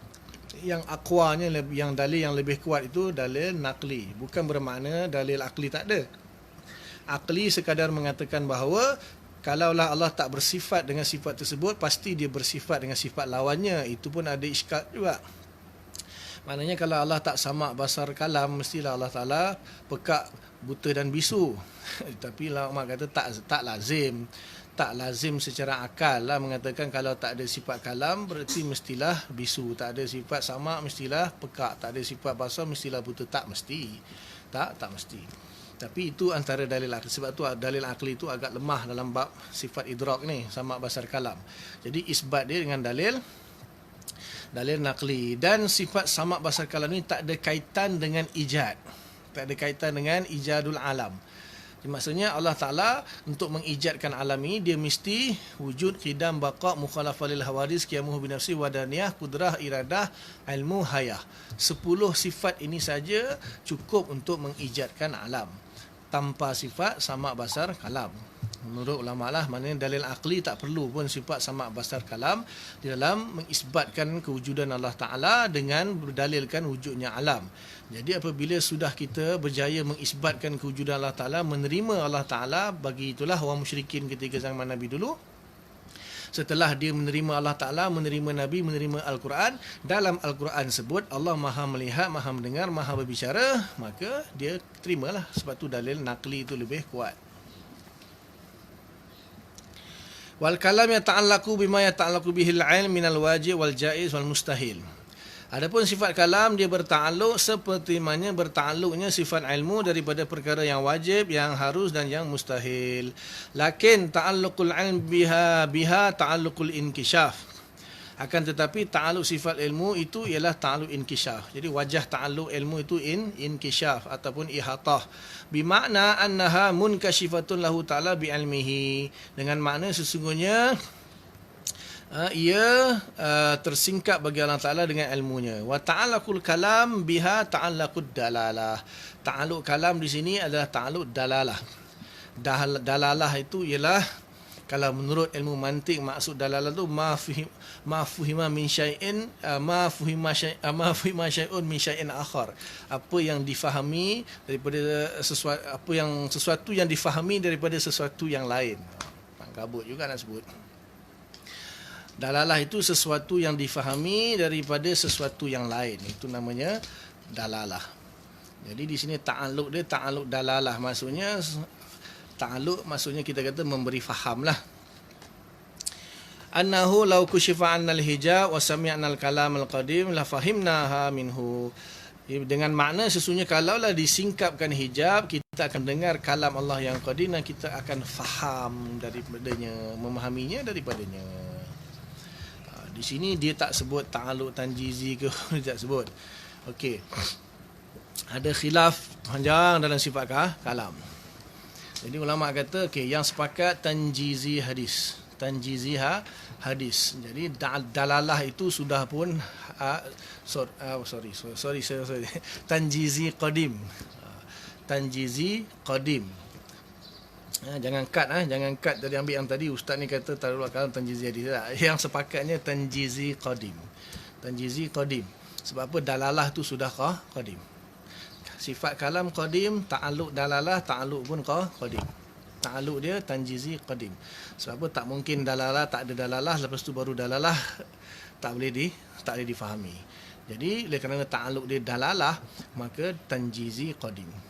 yang aqwanya, yang dalil yang lebih kuat itu dalil nakli. Bukan bermakna dalil akli tak ada. Akli sekadar mengatakan bahawa kalaulah Allah tak bersifat dengan sifat tersebut, pasti dia bersifat dengan sifat lawannya. Itu pun ada iskal juga. Maknanya kalau Allah tak sama' basar kalam, mestilah Allah Ta'ala pekak, buta dan bisu. Tapi ulama kata tak lazim. Tak lazim secara akal lah mengatakan kalau tak ada sifat kalam berarti mestilah bisu. Tak ada sifat sama' mestilah pekak. Tak ada sifat basar mestilah buta. Tak mesti. Tak mesti. Tapi itu antara dalil akli. Sebab tu dalil akli itu agak lemah dalam bab sifat idrak ni, sama' basar kalam. Jadi isbat dia dengan dalil nakli. Dan sifat sama' basar kalam ni tak ada kaitan dengan ijad. Tak ada kaitan dengan ijadul alam. Maksudnya Allah Ta'ala untuk mengijadkan alam ini, dia mesti wujud, qidam, baqa', mukhalafah lil hawadis, qiyamuhu binafsi, wadaniyah, kudrah, iradah, ilmu, hayah. 10 sifat ini saja cukup untuk mengijadkan alam, tanpa sifat sama' basar kalam. Menurut ulama lah, maknanya dalil akli tak perlu pun sifat sama' basar kalam di dalam mengisbatkan kewujudan Allah Ta'ala dengan berdalilkan wujudnya alam. Jadi apabila sudah kita berjaya mengisbatkan kewujudan Allah Ta'ala, menerima Allah Ta'ala, bagi itulah orang musyrikin ketika zaman Nabi dulu, setelah dia menerima Allah Ta'ala, menerima Nabi, menerima Al-Quran, dalam Al-Quran sebut Allah Maha melihat, Maha mendengar, Maha berbicara, maka dia terimalah. Sebab tu dalil nakli itu lebih kuat. Wal kalam yata'allaqu bima yata'allaqu bihil ilm minal wajib wal jaiz wal mustahil. Adapun sifat kalam, dia bertakluk seperti mana bertakluknya sifat ilmu daripada perkara yang wajib, yang harus dan yang mustahil. Lakin ta'alluqul ilm biha ta'alluqul inkishaf. Akan tetapi ta'alluq sifat ilmu itu ialah ta'alluq inkishaf. Jadi wajah ta'alluq ilmu itu inkishaf ataupun ihatah. Bimakna annaha munkashifatun lahu ta'ala bi'ilmihi. Dengan makna sesungguhnya ia tersingkap bagi Allah Ta'ala dengan ilmunya. Wa ta'alaqul kalam biha ta'alaqud dalalah. Ta'alluq kalam di sini adalah ta'alluq dalalah. Dalalah itu ialah, kalau menurut ilmu mantik, maksud dalalah tu ma fuhima min syai'in ma fuhima syai'un min syai'in akhar. Apa yang difahami daripada sesuatu yang difahami daripada sesuatu yang lain. Kabut juga nak sebut. Dalalah itu sesuatu yang difahami daripada sesuatu yang lain. Itu namanya dalalah. Jadi di sini ta'alluq dia ta'alluq dalalah. Maksudnya ta'alluq maksudnya kita kata memberi faham lah. Annahu law kushifa 'annal hijab wa sami'na al-kalam al-qadim la fahimnaha minhu. Dengan makna sesungguhnya kalaulah disingkapkan hijab, kita akan dengar kalam Allah yang qadim dan kita akan faham daripadanya, memahaminya daripadanya. Di sini dia tak sebut ta'alluq tanjizi ke, dia tak sebut. Okey. Ada khilaf panjang dalam sifat kalam. Jadi ulama kata okey, yang sepakat tanjizi hadis. Tanjizi hadis. Jadi dalalah itu sudah pun sorry. Tanjizi qadim. Tanjizi qadim. Jangan cut tadi, ambil yang tadi ustaz ni kata taruh kalam tanjizi hadis. Yang sepakatnya tanjizi qadim. Tanjizi qadim. Sebab apa? Dalalah tu sudah qadim. Sifat kalam qadim, ta'alluq dalalah, ta'alluq pun qadim. Ta'alluq dia tanjizi qadim. Sebab apa? Tak mungkin dalalah tak ada dalalah, lepas tu baru dalalah tak boleh difahami. Jadi oleh kerana ta'alluq dia dalalah, maka tanjizi qadim.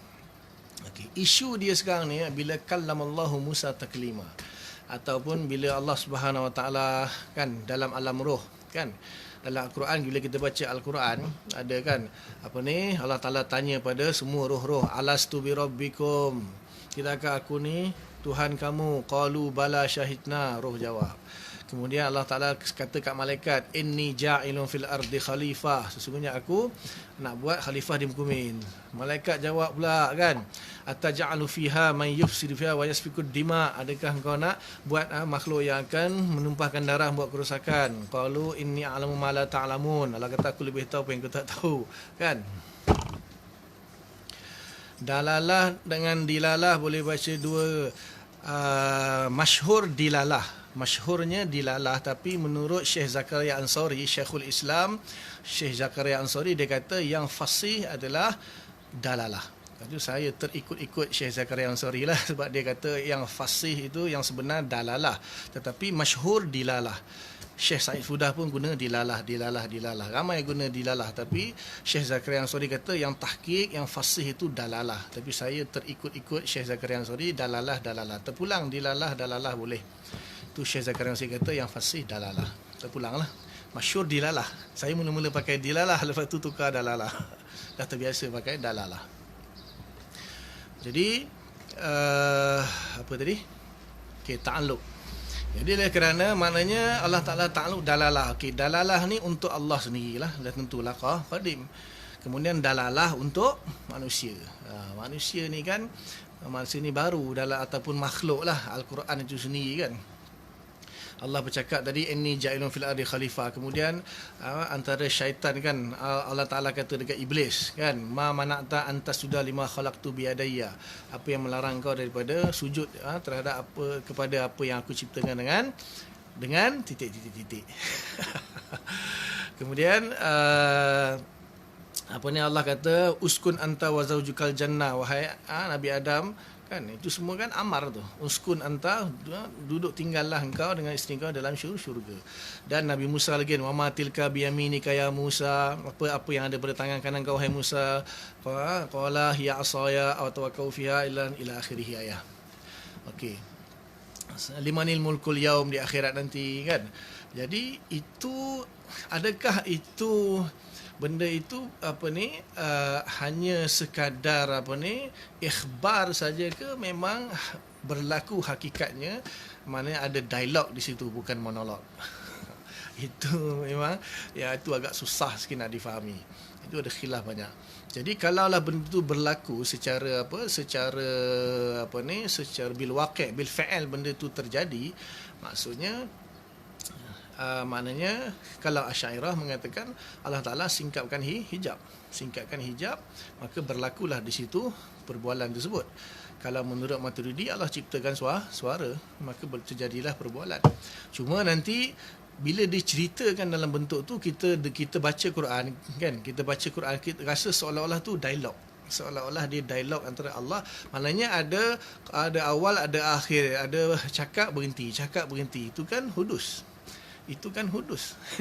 Okay. Isu dia sekarang ni bila kallamallahu Musa taklima, ataupun bila Allah Subhanahu Wa Taala kan dalam alam roh kan, dalam Al-Quran bila kita baca Al-Quran ada kan Allah Taala tanya pada semua roh-roh, alastu bi rabbikum, tidakkah aku ni Tuhan kamu? Qalu bala syahidna, roh jawab. Kemudian Allah Ta'ala kata kat malaikat, inni ja'ilun fil ardi khalifah, sesungguhnya aku nak buat khalifah di muka bumi. Malaikat jawab pula kan, ataj'alu fiha man yufsidu fiha wa yasfiku dima, adakah engkau nak buat makhluk yang akan menumpahkan darah, buat kerosakan? Qalu inni a'lamu ma la ta'lamun, Allah kata aku lebih tahu apa yang kau tak tahu kan. Dalalah dengan dilalah boleh baca dua. Masyhur dilalah. Masyhurnya dilalah, tapi menurut Syekh Zakaria Ansari, Syekhul Islam Syekh Zakaria Ansari, dia kata yang fasih adalah dalalah. Itu saya terikut-ikut Syekh Zakaria Ansari lah, sebab dia kata yang fasih itu yang sebenar dalalah, tetapi masyhur dilalah. Syekh Said Fudah pun guna dilalah. Ramai guna dilalah, tapi Syekh Zakaria Ansari kata yang tahqiq, yang fasih itu dalalah. Tapi saya terikut-ikut Syekh Zakaria Ansari, dalalah. Terpulang dilalah, dalalah boleh. Tu Syekh Zakaria Ansari kata yang fasih dalalah. Terpulanglah. Masyhur dilalah. Saya mula-mula pakai dilalah, lepas tu tukar dalalah. Dah terbiasa pakai dalalah. Jadi apa tadi? Okey, ta'alluq. Jadi oleh kerana maknanya Allah Ta'ala ta'alluq dalalah. Okey, dalalah ni untuk Allah sendirilah, dah tentulah qadim. Kemudian dalalah untuk manusia. Manusia ni kan, manusia ni baru dalam ataupun makhluk lah. Al-Quran itu sendiri kan. Allah bercakap tadi, inni ja'ilun fil ardi khalifah. Kemudian antara syaitan kan, Allah Ta'ala kata dekat iblis kan, ma mana'ta antas sudah lima khalaqtu biadayya. Apa yang melarang kau daripada sujud terhadap apa, kepada apa yang aku ciptakan dengan titik. Kemudian apa ni, Allah kata uskun anta wa zaujukal jannah, wahai Nabi Adam kan, itu semua kan amar tu. Uskun anta, duduk tinggallah engkau dengan isteri kau dalam syurga. Dan Nabi Musa lagi, wa ma tilka biyaminika ya Musa, apa yang ada pada tangan kanan kau wahai Musa. Qala hiya asaya aw tawakkau fiha ila akhirih ayat. Okey. Limanil mulkul yaum, di akhirat nanti kan. Jadi itu, adakah itu benda itu hanya sekadar ikhbar saja ke memang berlaku hakikatnya, maknanya ada dialog di situ, bukan monolog. Itu memang itu agak susah sikit nak difahami. Itu ada khilaf banyak. Jadi kalaulah benda itu berlaku secara secara bil waqi', bil fa'al, benda itu terjadi, maksudnya maknanya kalau Asy'ariyah mengatakan Allah Ta'ala singkapkan hijab, maka berlakulah di situ perbualan tersebut. Kalau menurut Maturidi Allah ciptakan suara, maka terjadilah perbualan. Cuma nanti bila diceritakan dalam bentuk tu, kita baca Quran kan, kita rasa seolah-olah tu dialog, seolah-olah dia dialog antara Allah. Maknanya ada awal, ada akhir, ada cakap berhenti. Itu kan hudus.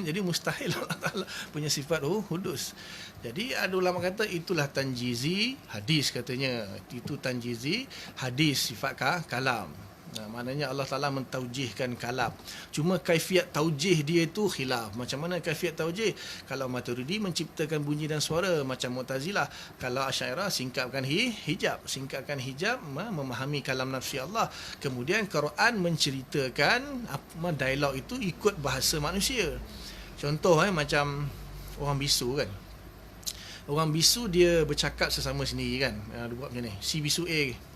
Jadi mustahil Allah Ta'ala punya sifat hudus. Jadi ada ulama kata itulah tanjizi hadis, katanya itu tanjizi hadis, sifat kalam. Maknanya Allah Ta'ala mentaujihkan kalam. Cuma kaifiat taujih dia itu khilaf. Macam mana kaifiat taujih? Kalau Maturidi menciptakan bunyi dan suara macam Mu'tazilah. Kalau Asy'ariyah singkapkan hijab, memahami kalam nafsi Allah. Kemudian Quran menceritakan dialog itu ikut bahasa manusia. Contoh macam orang bisu kan. Orang bisu dia bercakap sesama sendiri kan. Dia buat macam ni. Si bisu A.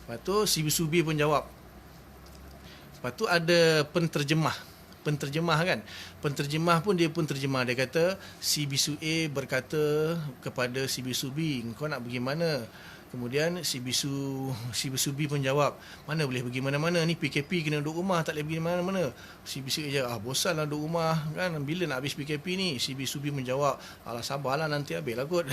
Lepas tu si bisu B pun jawab. Lepas tu ada penterjemah kan. Penterjemah pun dia pun terjemah. Dia kata si bisu A berkata kepada si bisu B, kau nak pergi mana? Kemudian si bisu B pun jawab, mana boleh pergi mana-mana ni, PKP kena duduk rumah, tak boleh pergi mana-mana. Si bisu A jawab, bosanlah duduk rumah kan, bila nak habis PKP ni? Si bisu B menjawab, alah sabarlah nanti habislah kot.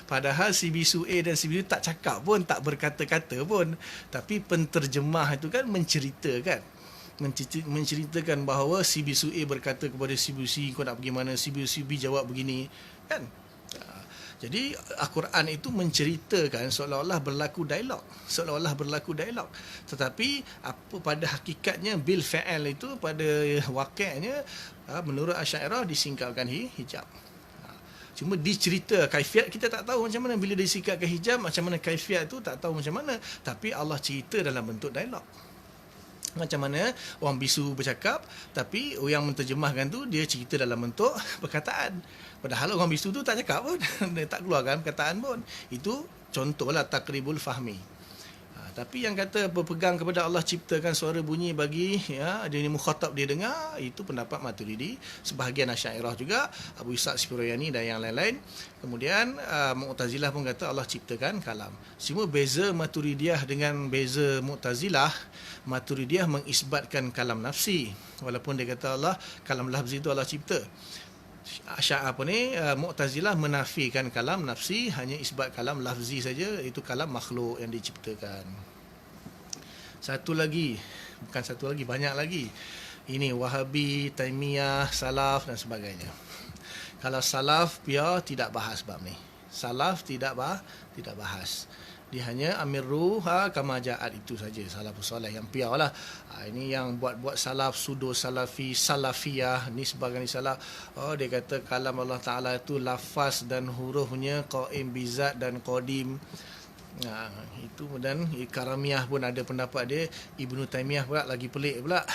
Padahal si bisu A dan si bisu tak cakap pun, tak berkata-kata pun, tapi penterjemah itu kan menceritakan bahawa si bisu A berkata kepada si bisu C, kau nak pergi mana? Si bisu B jawab begini kan. Jadi Al-Quran itu menceritakan seolah-olah berlaku dialog, tetapi apa pada hakikatnya bil fa'al itu, pada waqi'nya menurut Asy'ariyah disingkapkan hijab. Cuma dicerita kaifiat kita tak tahu macam mana, bila disingkapkan hijab macam mana kaifiat tu tak tahu macam mana, tapi Allah cerita dalam bentuk dialog. Macam mana orang bisu bercakap, tapi yang menterjemahkan tu dia cerita dalam bentuk perkataan. Padahal orang bisu tu tak cakap pun, dia tak keluarkan perkataan pun. Itu contohlah taqribul fahmi. Tapi yang kata berpegang kepada Allah ciptakan suara bunyi bagi dia ni mukhatab dia dengar, itu pendapat Maturidi, sebahagian Asy'ariyah juga, Abu Ishaq Spiroyani dan yang lain-lain. Kemudian Mu'tazilah pun kata Allah ciptakan kalam. Cuma beza Maturidiyah dengan beza Mu'tazilah, Maturidiyah mengisbatkan kalam nafsi, walaupun dia kata Allah kalam lafzi itu Allah cipta. Mu'tazilah menafikan kalam nafsi, hanya isbat kalam lafzi saja, itu kalam makhluk yang diciptakan. Banyak lagi. Ini Wahabi, Taimiyah, Salaf dan sebagainya. Kalau Salaf pure tidak bahas bab ni. Salaf tidak bahas. Dia hanya amirruha kama ja'at, itu saja salafus soleh yang pure lah. Ini yang buat salaf, sudo salafi, salafiyah, nisbah ni salaf. Dia kata kalam Allah Ta'ala itu lafaz dan hurufnya qaim bizat dan qadim. Itu. Dan Karamiyah pun ada pendapat dia. Ibnu Taimiyah pula lagi pelik pula.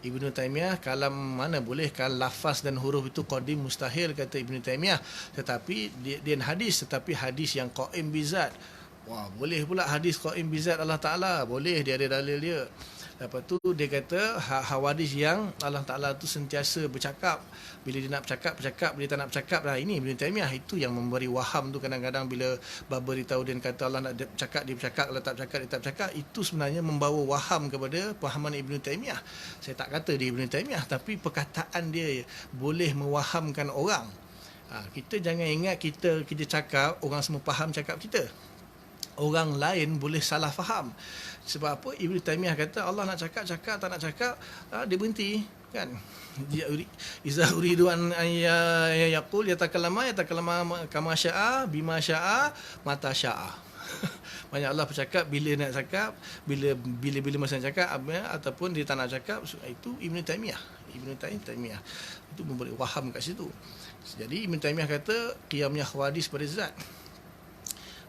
Ibnu Taimiyah kalam mana boleh, kalau lafaz dan huruf itu qadim mustahil, kata Ibnu Taimiyah. Tetapi dia hadis, tetapi hadis yang qaim bizat. Wah, boleh pula hadis qaim bizat Allah Ta'ala, boleh, dia ada dalil dia. Lepas tu dia kata hawadis yang Allah Ta'ala tu sentiasa bercakap, bila dia nak bercakap, bila dia tak nak bercakap. Ini Ibn Taimiyah, itu yang memberi waham tu. Kadang-kadang bila Babari Taudin kata Allah nak bercakap, dia bercakap, kalau tak bercakap, dia tak bercakap, itu sebenarnya membawa waham kepada pahaman Ibn Taimiyah. Saya tak kata dia Ibn Taimiyah, tapi perkataan dia boleh mewahamkan orang. Kita jangan ingat kita cakap, orang semua faham cakap kita. Orang lain boleh salah faham. Sebab apa? Ibnu Taimiyah kata Allah nak cakap, tak nak cakap, dia berhenti, kan? Iza uridu an yaqul yatakallama kama syaa bima syaa mata syaa. Banyak Allah bercakap bila nak cakap, bila masa nak cakap, ataupun dia tak nak cakap. Itu Ibnu Taimiyah. Itu memberi waham kat situ. Jadi Ibnu Taimiyah kata qiyamnya khawadis pada zat.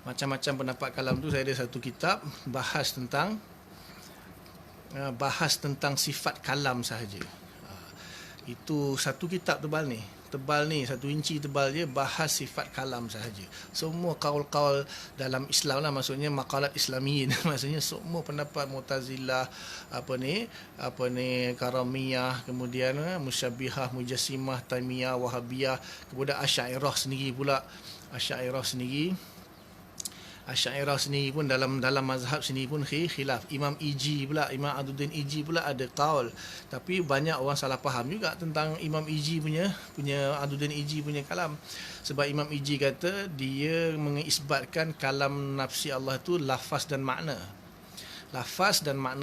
Macam-macam pendapat kalam tu. Saya ada satu kitab bahas tentang sifat kalam sahaja. Itu satu kitab tebal ni, 1 inci tebal je, bahas sifat kalam sahaja. Semua kaul-kaul dalam Islam lah, maksudnya maqalat islamiyin. Maksudnya semua pendapat Mu'tazilah, Karamiyah, kemudian Musyabbihah, Mujassimah, Taimiyah, Wahabiyah, kemudian Asy'ariyah sendiri pun dalam mazhab sendiri pun khilaf. Imam Aduddin Iji pula ada qaul, tapi banyak orang salah faham juga tentang Imam Iji punya Aduddin Iji punya kalam. Sebab Imam Iji kata dia mengisbatkan kalam nafsi Allah tu lafaz dan makna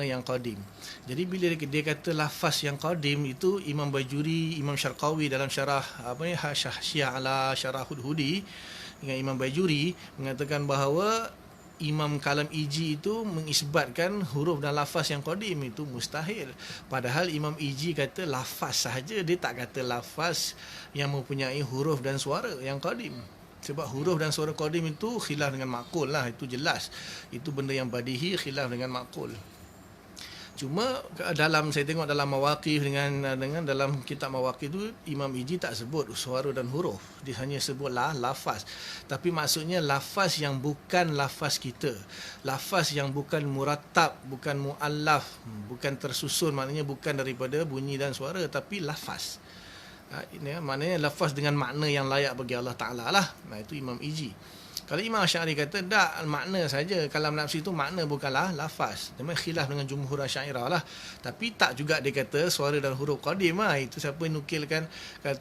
yang qadim. Jadi bila dia kata lafaz yang qadim, itu Imam Bajuri, Imam Syarqawi dalam syarah Syiah ala Syarah Hudhudi dengan Imam Bajuri mengatakan bahawa Imam Kalam Iji itu mengisbatkan huruf dan lafaz yang qadim, itu mustahil. Padahal Imam Iji kata lafaz sahaja, dia tak kata lafaz yang mempunyai huruf dan suara yang qadim. Sebab huruf dan suara qadim itu khilaf dengan maqul lah, itu jelas. Itu benda yang badihi, khilaf dengan maqul. Cuma saya tengok dalam Mawaqif dengan dalam kitab Mawaqif tu, Imam Iji tak sebut suara dan huruf. Dia hanya sebutlah lafaz. Tapi maksudnya lafaz yang bukan lafaz kita. Lafaz yang bukan murattab, bukan muallaf, bukan tersusun, maknanya bukan daripada bunyi dan suara, tapi lafaz. Ini maknanya lafaz dengan makna yang layak bagi Allah Ta'ala lah. Itu Imam Iji. Kalau Imam Asy'ari kata tak, makna saja, kalam nafsi itu makna bukanlah lafaz. Memang khilaf dengan jumhur Asy'ariyah lah. Tapi tak juga dia kata suara dan huruf qadim lah. Itu siapa yang nukilkan.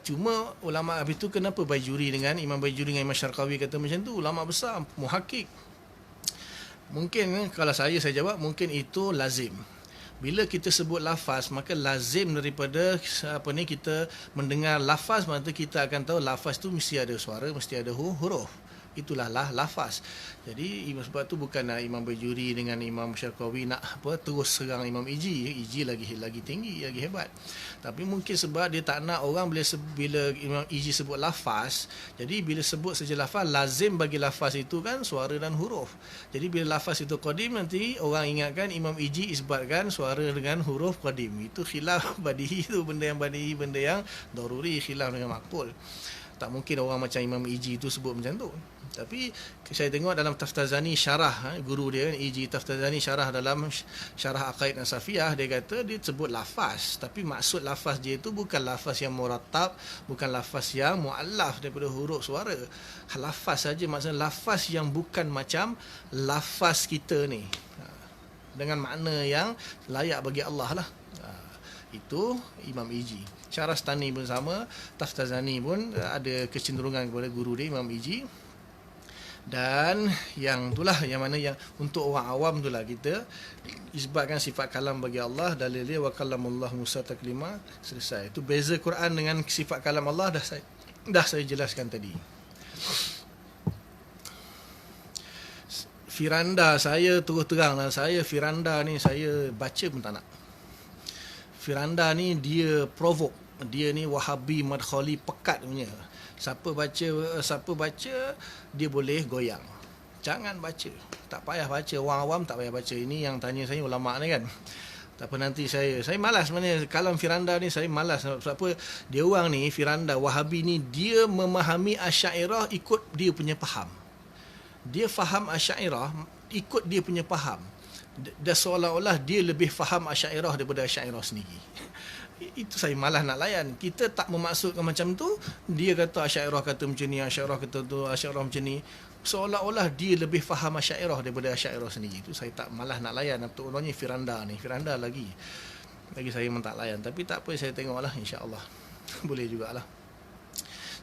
Cuma ulama habis tu kenapa Imam Bajuri dengan Imam Syarqawi kata macam tu? Ulama besar, muhakkik. Mungkin kalau saya jawab, mungkin itu lazim. Bila kita sebut lafaz, maka lazim daripada kita mendengar lafaz, maka kita akan tahu lafaz tu mesti ada suara, mesti ada huruf. Itulah lafaz. Jadi sebab tu bukan Imam Bajuri dengan Imam Syarqawi nak terus serang Imam Iji. Iji lagi tinggi, lagi hebat. Tapi mungkin sebab dia tak nak orang bila Imam Iji sebut lafaz, jadi bila sebut saja lafaz, lazim bagi lafaz itu kan suara dan huruf. Jadi bila lafaz itu qadim, nanti orang ingatkan Imam Iji isbatkan suara dengan huruf qadim. Itu khilaf badihi, itu benda yang badihi, benda yang daruri, khilaf dengan maqul. Tak mungkin orang macam Imam Iji tu sebut macam tu. Tapi saya tengok dalam Taftazani syarah, guru dia Iji Taftazani syarah dalam syarah Aqaid Nasafiyah, dia kata dia sebut lafaz, tapi maksud lafaz dia itu bukan lafaz yang murattab, bukan lafaz yang muallaf daripada huruf suara. Lafaz saja, maksudnya lafaz yang bukan macam lafaz kita ni, dengan makna yang layak bagi Allah lah. Itu Imam Iji. Syarastani pun sama, Taftazani pun ada kecenderungan kepada guru dia Imam Iji. Dan yang itulah yang mana yang untuk orang awam itulah kita isbatkan sifat kalam bagi Allah, dalil dia wa kalamullah Musa taklima, selesai. Itu beza Quran dengan sifat kalam Allah dah saya jelaskan tadi. Firanda saya terus teranglah, Firanda ni saya baca pun tak nak. Firanda ni dia provoke, dia ni Wahabi madkhali pekat punya. Siapa baca dia boleh goyang. Jangan baca. Tak payah baca. Orang awam tak payah baca. Ini yang tanya saya ulama ni kan. Tak apa, nanti saya malas sebenarnya kalam Firanda ni, saya malas. Sebab apa? Dia orang ni Firanda Wahabi ni dia memahami Asy'ariyah ikut dia punya faham. Dia faham Asy'ariyah ikut dia punya faham. Dan seolah-olah dia lebih faham Asy'ariyah daripada Asy'ariyah sendiri. Itu saya malah nak layan. Kita tak memaksudkan macam tu. Dia kata Asy'ariyah kata macam ni, Asy'ariyah kata tu, Asy'ariyah macam ni. Seolah-olah dia lebih faham Asy'ariyah daripada Asy'ariyah sendiri. Itu saya tak malah nak layan. Terutama Firanda ni. Firanda lagi saya memang tak layan. Tapi tak apa, saya tengoklah, insya-Allah. Boleh jugalah.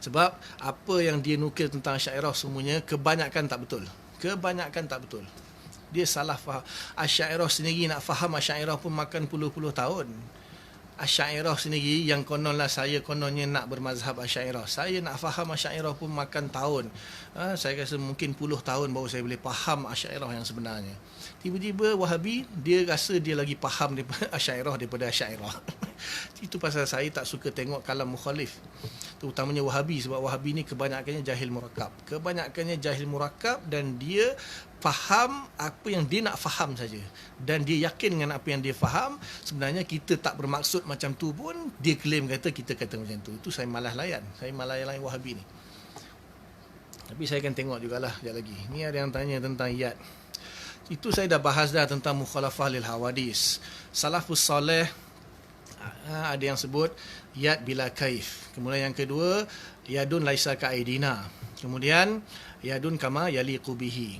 Sebab apa yang dia nukil tentang Asy'ariyah semuanya kebanyakan tak betul. Kebanyakan tak betul. Dia salah faham. Asy'ariyah sendiri nak faham Asy'ariyah pun makan puluh-puluh tahun. Asy'ariyah sendiri yang kononlah saya kononnya nak bermazhab Asy'ariyah. Saya nak faham Asy'ariyah pun makan tahun. Saya rasa mungkin puluh tahun baru saya boleh faham Asy'ariyah yang sebenarnya. Tiba-tiba Wahabi dia rasa dia lagi faham daripada Asy'ariyah. Itu pasal saya tak suka tengok kalam mukhalif. Terutamanya Wahabi, sebab Wahabi ni kebanyakannya jahil murakkab. Dan dia faham apa yang dia nak faham saja. Dan dia yakin dengan apa yang dia faham. Sebenarnya kita tak bermaksud macam tu pun dia claim kata kita kata macam tu. Itu saya malas layan. Saya malas layan Wahabi ni. Tapi saya akan tengok jugalah sekejap lagi. Ni ada yang tanya tentang yad. Itu saya dah bahas dah tentang mukhalafah lil hawadis. Salafus soleh ada yang sebut yad bila kaif. Kemudian yang kedua, yadun laisa ka aidina. Kemudian yadun kama yaliqu bihi.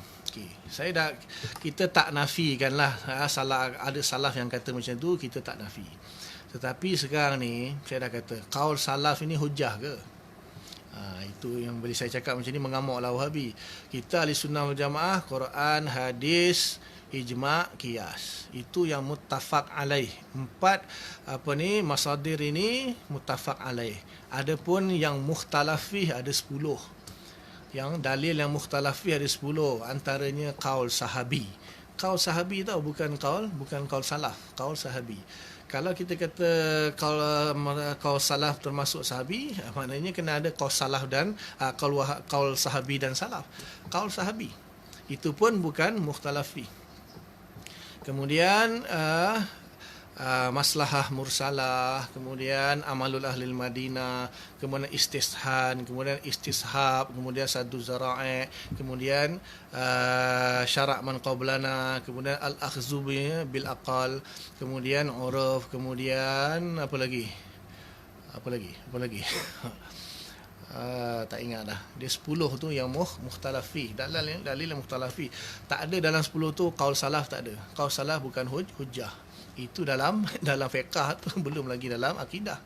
Kita tak nafikanlah salah, ada salaf yang kata macam tu, kita tak nafi. Tetapi sekarang ni saya dah kata qaul salaf ini hujah ke? Itu yang boleh saya cakap macam ni, mengamuklah Wahabi. Kita ahli sunnah wal jamaah, Quran, hadis, ijma', qiyas. Itu yang muttafaq alaih. 4 masadir ini muttafaq alaih. Adapun yang mukhtalafih ada 10. Yang dalil yang mukhtalafih ada 10. Antaranya qaul sahabi. Qaul sahabi tau, bukan qaul salaf, qaul sahabi. Kalau kita kata qaul salaf termasuk sahabi, maknanya kena ada qaul salaf dan qaul sahabi dan salaf. Qaul sahabi itu pun bukan mukhtalafi. Kemudian maslahah mursalah, kemudian amalul ahlil Madinah, kemudian istishan, kemudian istishab, kemudian saddu zara'i, kemudian syara' man qablana, kemudian al-akhzu bil aqal, kemudian uruf, kemudian apa lagi tak ingat dah. Dia 10 tu yang mukhtalafi, dalil yang mukhtalafi. Tak ada dalam 10 tu qaul salaf, tak ada. Qaul salaf bukan hujjah. Itu dalam fiqh tu, belum lagi dalam akidah.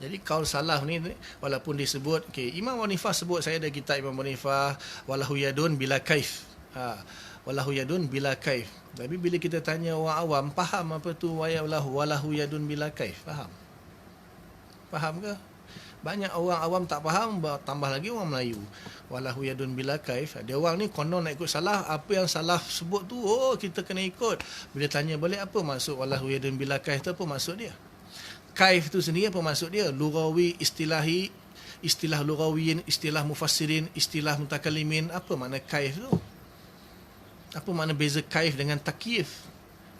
Jadi qaul salaf ni walaupun disebut Imam Hanifah sebut, saya ada kitab Imam Hanifah walahu yadun bila kaif. Walahu yadun bila kaif. Tapi bila kita tanya orang awam, faham apa tu walahu yadun bila kaif? Faham ke? Banyak orang awam tak faham, tambah lagi orang Melayu. Walahu yadun bila kaif. Dia orang ni konon nak ikut salaf, apa yang salaf sebut tu kita kena ikut. Bila tanya balik apa maksud walahu yadun bila kaif tu, apa maksud dia? Kaif tu sendiri apa maksud dia? Lughawi, istilahi, istilah lughawiyin, istilah mufassirin, istilah mutakallimin. Apa makna kaif tu? Apa makna beza kaif dengan takyif?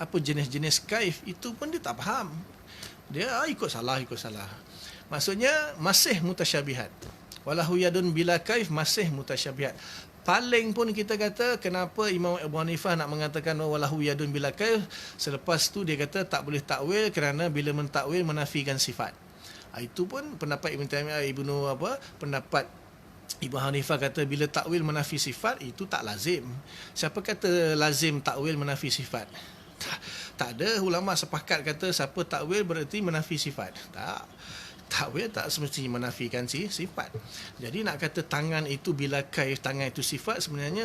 Apa jenis-jenis kaif? Itu pun dia tak faham. Dia ikut salah. Maksudnya masih mutasyabihat. Walahu yadun bila kaif masih mutasyabihat. Paling pun kita kata kenapa Imam Abu Hanifah nak mengatakan walahu yadun bila kaif, selepas tu dia kata tak boleh takwil kerana bila mentakwil menafikan sifat. Itu pun pendapat Ibn Taimiyah, pendapat Ibn Hanifah kata bila takwil menafi sifat itu tak lazim. Siapa kata lazim takwil menafi sifat? Tak ada ulama sepakat kata siapa takwil berarti menafi sifat. Takwil tak semestinya menafikan sifat. Jadi nak kata tangan itu bila kaif, tangan itu sifat, sebenarnya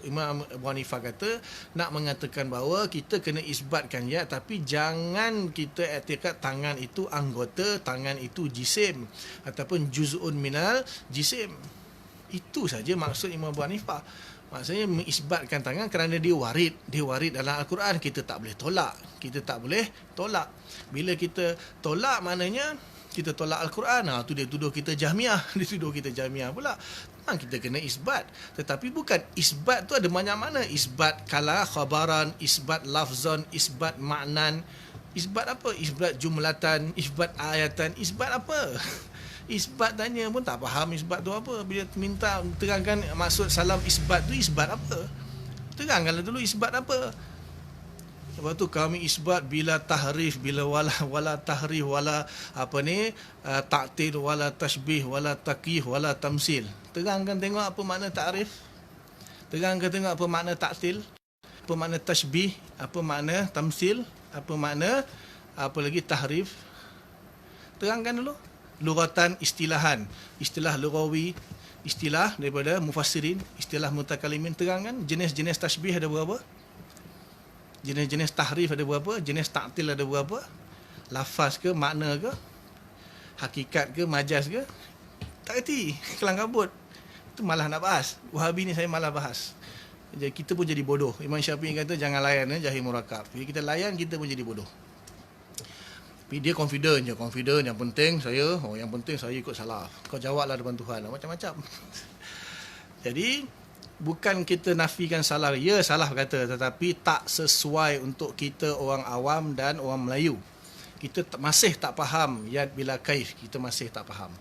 Imam Abu Hanifah kata nak mengatakan bahawa kita kena isbatkan ya, tapi jangan kita i'tikad tangan itu anggota, tangan itu jisim ataupun juz'un minal jisim. Itu saja maksud Imam Abu Hanifah. Maksudnya mengisbatkan tangan kerana dia warid dalam Al-Quran, kita tak boleh tolak. Bila kita tolak maknanya kita tolak Al-Quran. Tu dia tuduh kita Jahmiyah pula. Memang kita kena isbat, tetapi bukan isbat tu ada banyak mana. Isbat kala khabaran, isbat lafzan, isbat maknan. Isbat apa? Isbat jumlatan, isbat ayatan, isbat apa? Isbat tanya pun tak faham isbat tu apa. Bila minta terangkan maksud salam isbat tu, isbat apa? Terangkanlah dulu isbat apa. Lepas tu kami isbat bila tahrif, bila wala tahrif, wala ta'til, wala tashbih, wala taqyih, wala tamsil. Terangkan tengok apa makna ta'rif. Terangkan tengok apa makna ta'til, apa makna tashbih, apa makna tamsil, apa makna apa lagi tahrif. Terangkan dulu. Lughatan, istilahan, istilah lughawi, istilah daripada mufassirin, istilah mutakalimin. Terangkan jenis-jenis tashbih ada berapa? Jenis-jenis tahrif ada berapa? Jenis ta'til ada berapa? Lafaz ke, makna ke, hakikat ke, majaz ke? Tak kerti, kelang kabut. Itu malah nak bahas. Wahabi ni saya malah bahas. Jadi kita pun jadi bodoh. Imam Syafi'i kata jangan layan jahil murakab. Jadi kita layan, kita pun jadi bodoh. Tapi dia confident. Yang penting saya ikut salaf. Kau jawablah depan Tuhan. Macam-macam. Jadi bukan kita nafikan salah, ya salah kata, tetapi tak sesuai untuk kita orang awam dan orang Melayu. Kita masih tak faham yad bila kaif, kita masih tak faham.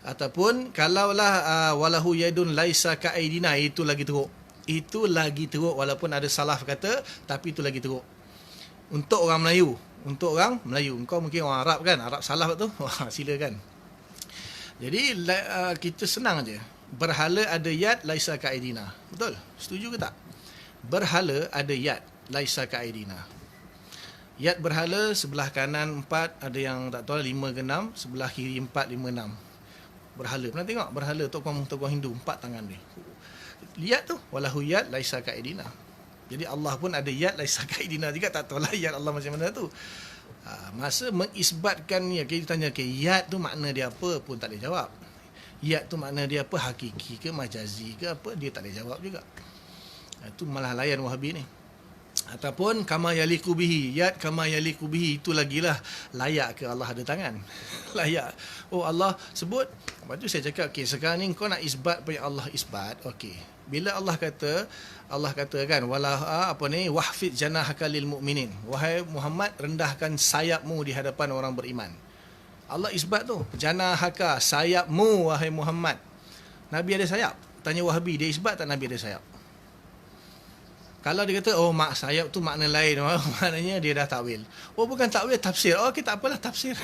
Ataupun kalaulah walahu yadun laisa ka'aidina, itu lagi teruk. Itu lagi teruk walaupun ada salaf kata, tapi itu lagi teruk. Untuk orang Melayu, engkau mungkin orang Arab kan, Arab salaf tu, silakan. Jadi kita senang aja. Berhala ada yad laisa ka'aidina. Betul? Setuju ke tak? Berhala ada yad laisa ka'aidina. Yad berhala sebelah kanan 4, ada yang tak tahu 5 ke 6, sebelah kiri 4, 5, 6. Berhala. Pernah tengok berhala tokoh Hindu 4 tangan dia. Lihat tu, walahu yad laisa ka'aidina. Jadi Allah pun ada yad laisa ka'aidina juga, tak tahulah yad Allah macam mana tu. Masa mengisbatkannya, kita tanya yad tu makna dia apa pun tak boleh jawab. Yad tu makna dia apa, hakiki ke majazi ke apa, dia tak boleh jawab juga. Itu malah layan Wahabi ni. Ataupun kama yaliku bihi, yad kama yaliku bihi, itu lagilah layak ke Allah ada tangan. Layak. Oh Allah sebut. Lepas tu saya cakap, okey, sekarang ni kau nak isbat apa yang Allah isbat. Okey. Bila Allah kata kan wahfid janahaka lil mu'minin. Wahai Muhammad, rendahkan sayapmu di hadapan orang beriman. Allah isbat tu, janahaka, sayapmu wahai Muhammad. Nabi ada sayap? Tanya Wahabi, dia isbat tak Nabi ada sayap? Kalau dia kata mak sayap tu makna lain, maknanya dia dah takwil. Bukan takwil, tafsir. Okey, tak apalah, tafsir.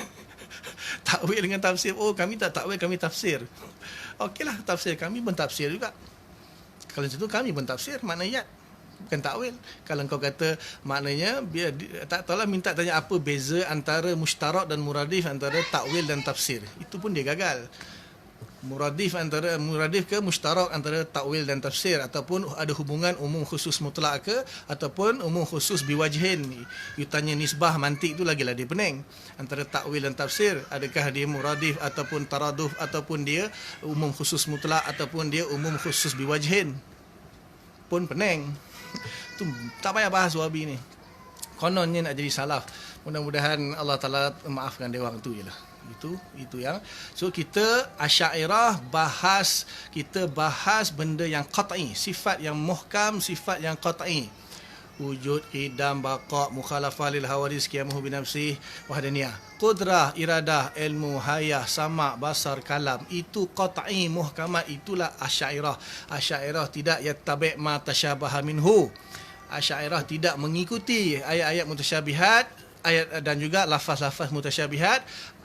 Takwil dengan tafsir. Kami tak takwil, kami tafsir. Okeylah, tafsir, kami pun tafsir juga. Kalau macam tu kami pun tafsir makna yad, bukan takwil. Kalau kau kata maknanya, biar tak tahulah, minta tanya apa beza antara mushtarak dan muradif, antara takwil dan tafsir. Itu pun dia gagal. Muradif ke mushtarak antara takwil dan tafsir, ataupun ada hubungan umum khusus mutlak ke, ataupun umum khusus biwajhin. You tanya nisbah mantik tu lagilah dia pening. Antara takwil dan tafsir, adakah dia muradif ataupun taraduf, ataupun dia umum khusus mutlak, ataupun dia umum khusus biwajhin, pun pening. Tu tak payah bahas Wahabi ni. Kononnya nak jadi salaf. Mudah-mudahan Allah Ta'ala maafkan dia orang tu je lah. Itu yang. So kita Asy'ariyah kita bahas benda yang qat'i, sifat yang muhkam, sifat yang qat'i. wujud, qidam, baqa', mukhalafah lil hawadis, qiyamuhu binafsih, wahdaniyah. Qudrah, iradah, ilmu, hayah, sama', basar, kalam. Itu qat'i muhkamat, itulah Asy'ariyah. Asy'ariyah tidak yattabi' ma tasyabaha minhu. Asy'ariyah tidak mengikuti ayat-ayat mutasyabihat, ayat dan juga lafaz-lafaz mutasyabihat.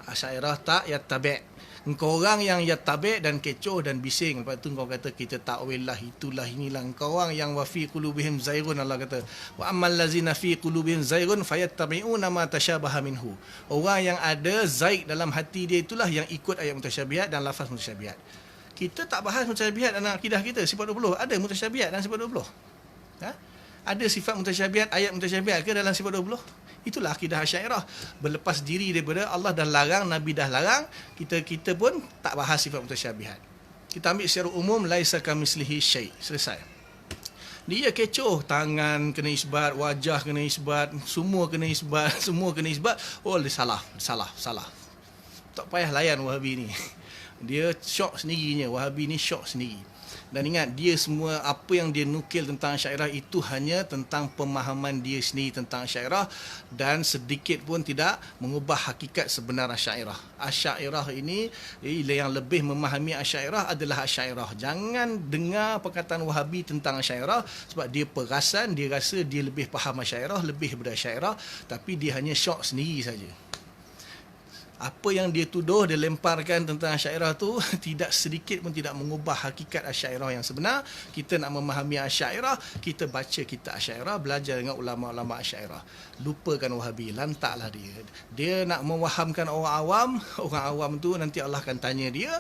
Asy'ariyah tak yattabi'. Engkau orang yang yattabi' dan kecoh dan bising. Lepas tu kau kata kita takwil lah, itulah inilah. Engkau orang yang wa fi qulubihim zaighun, Allah kata. Wa ammal ladzina fi qulubihim zaighun fayattabi'una ma tasyabaha minhu. Orang yang ada zaig dalam hati dia itulah yang ikut ayat mutasyabihat dan lafaz mutasyabihat. Kita tak bahas mutasyabihat dalam akidah kita sifat 20. Ada mutasyabihat dalam sifat 20? Ha? Ada sifat mutasyabihat, ayat mutasyabihat ke dalam sifat 20? Itulah akidah Asy'ariyah. Berlepas diri daripada Allah dah larang, Nabi dah larang, kita pun tak bahas sifat mutasyabihat. Kita ambil secara umum, laisa kamitslihi syai'. Selesai. Dia kecoh, tangan kena isbat, wajah kena isbat, semua kena isbat, semua kena isbat. Oh, dia salah. Tak payah layan Wahabi ni. Dia syok sendirinya, Wahabi ni syok sendiri. Dan ingat, dia semua apa yang dia nukil tentang Asy'ariyah itu hanya tentang pemahaman dia sendiri tentang Asy'ariyah dan sedikit pun tidak mengubah hakikat sebenar Asy'ariyah. Asy'ariyah ini yang lebih memahami Asy'ariyah adalah Asy'ariyah. Jangan dengar perkataan Wahabi tentang Asy'ariyah sebab dia perasan, dia rasa dia lebih faham Asy'ariyah, lebih daripada Asy'ariyah, tapi dia hanya syok sendiri saja. Apa yang dia tuduh, dia lemparkan tentang Asy'ariyah tu tidak sedikit pun tidak mengubah hakikat Asy'ariyah yang sebenar. Kita nak memahami Asy'ariyah, kita baca kitab Asy'ariyah, belajar dengan ulama-ulama Asy'ariyah. Lupakan Wahabi, lantaklah dia. Dia nak mewahamkan orang awam tu nanti Allah akan tanya dia,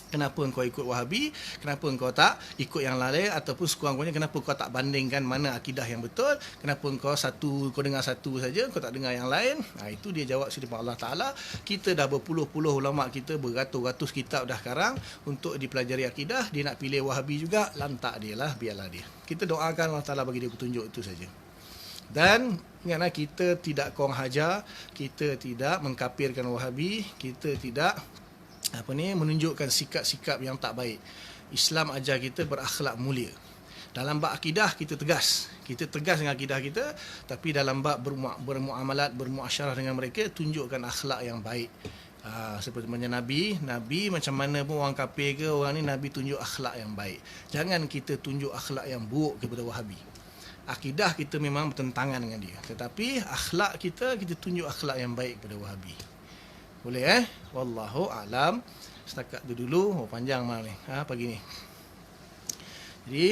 kenapa engkau ikut Wahabi, kenapa engkau tak ikut yang lain, ataupun sekurang-kurangnya kenapa kau tak bandingkan mana akidah yang betul, kenapa kau dengar satu saja, kau tak dengar yang lain. Itu dia jawab sendiri Allah Ta'ala. Kita dah berpuluh-puluh ulama kita, beratus-ratus kitab dah karang untuk dipelajari akidah. Dia nak pilih Wahabi juga, lantak dia lah, biarlah dia. Kita doakan Allah Ta'ala bagi dia petunjuk, itu saja. Dan ingatlah, kita tidak kong hajar, kita tidak mengkafirkan Wahabi, kita tidak menunjukkan sikap-sikap yang tak baik. Islam ajar kita berakhlak mulia. Dalam bab akidah kita tegas dengan akidah kita, tapi dalam bab bermuamalat, bermuasyarah dengan mereka, tunjukkan akhlak yang baik. Seperti macam Nabi macam mana pun orang kafir ke orang ni, Nabi tunjuk akhlak yang baik. Jangan kita tunjuk akhlak yang buruk kepada Wahabi. Akidah kita memang bertentangan dengan dia, tetapi akhlak kita tunjuk akhlak yang baik kepada Wahabi. Boleh Wallahu alam. Setakat tu dulu. Panjang malam ni pagi ni. Jadi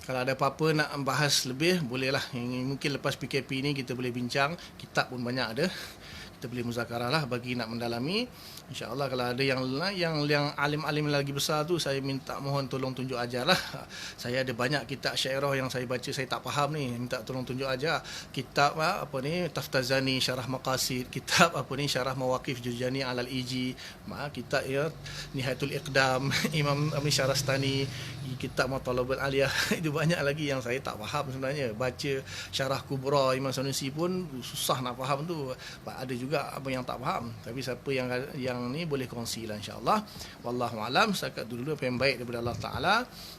kalau ada apa-apa nak bahas lebih, bolehlah. Mungkin lepas PKP ni kita boleh bincang. Kitab pun banyak ada, kita boleh muzakarah lah bagi nak mendalami. InsyaAllah kalau ada yang alim-alim lagi besar tu, saya minta mohon tolong tunjuk ajar lah. Saya ada banyak kitab Asy'ariyah yang saya baca, saya tak faham ni, minta tolong tunjuk ajar. Kitab Taftazani Syarah Maqasid, kitab Syarah Mawaqif Jurjani Alal Iji, kitab Nihayatul Iqdam Imam Syarastani, kitab Matalabul Aliyah. Itu banyak lagi yang saya tak faham sebenarnya. Baca Syarah Kubra Imam Sanusi pun susah nak faham tu. Ada juga apa yang tak faham, tapi siapa yang ni boleh kongsilah insya-Allah. Wallahu alam. Setakat dulu apa yang baik daripada Allah Taala,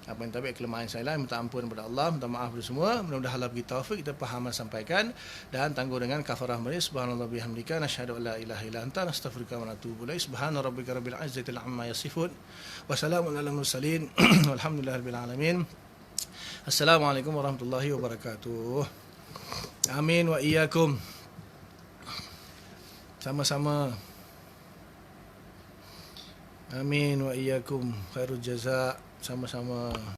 apa yang tak baik kelemahan saya lah, minta ampun kepada Allah, minta maaf kepada semua. Mudah-mudahan Allah bagi taufik, kita faham dan sampaikan dan tangguh dengan kafarah majlis. Subhanallah bihamdika, nasyhadu an la ilaha illa anta, nastaghfiruka wa natubu ilaik. Subhana rabbika rabbil izzati amma yasifun, wa salamun alal mursalin, walhamdulillahirabbil alamin. Assalamualaikum warahmatullahi wabarakatuh. Amin wa iyyakum. Sama-sama. Amin wa iyyakum. Khairul jazaa. Sama-sama.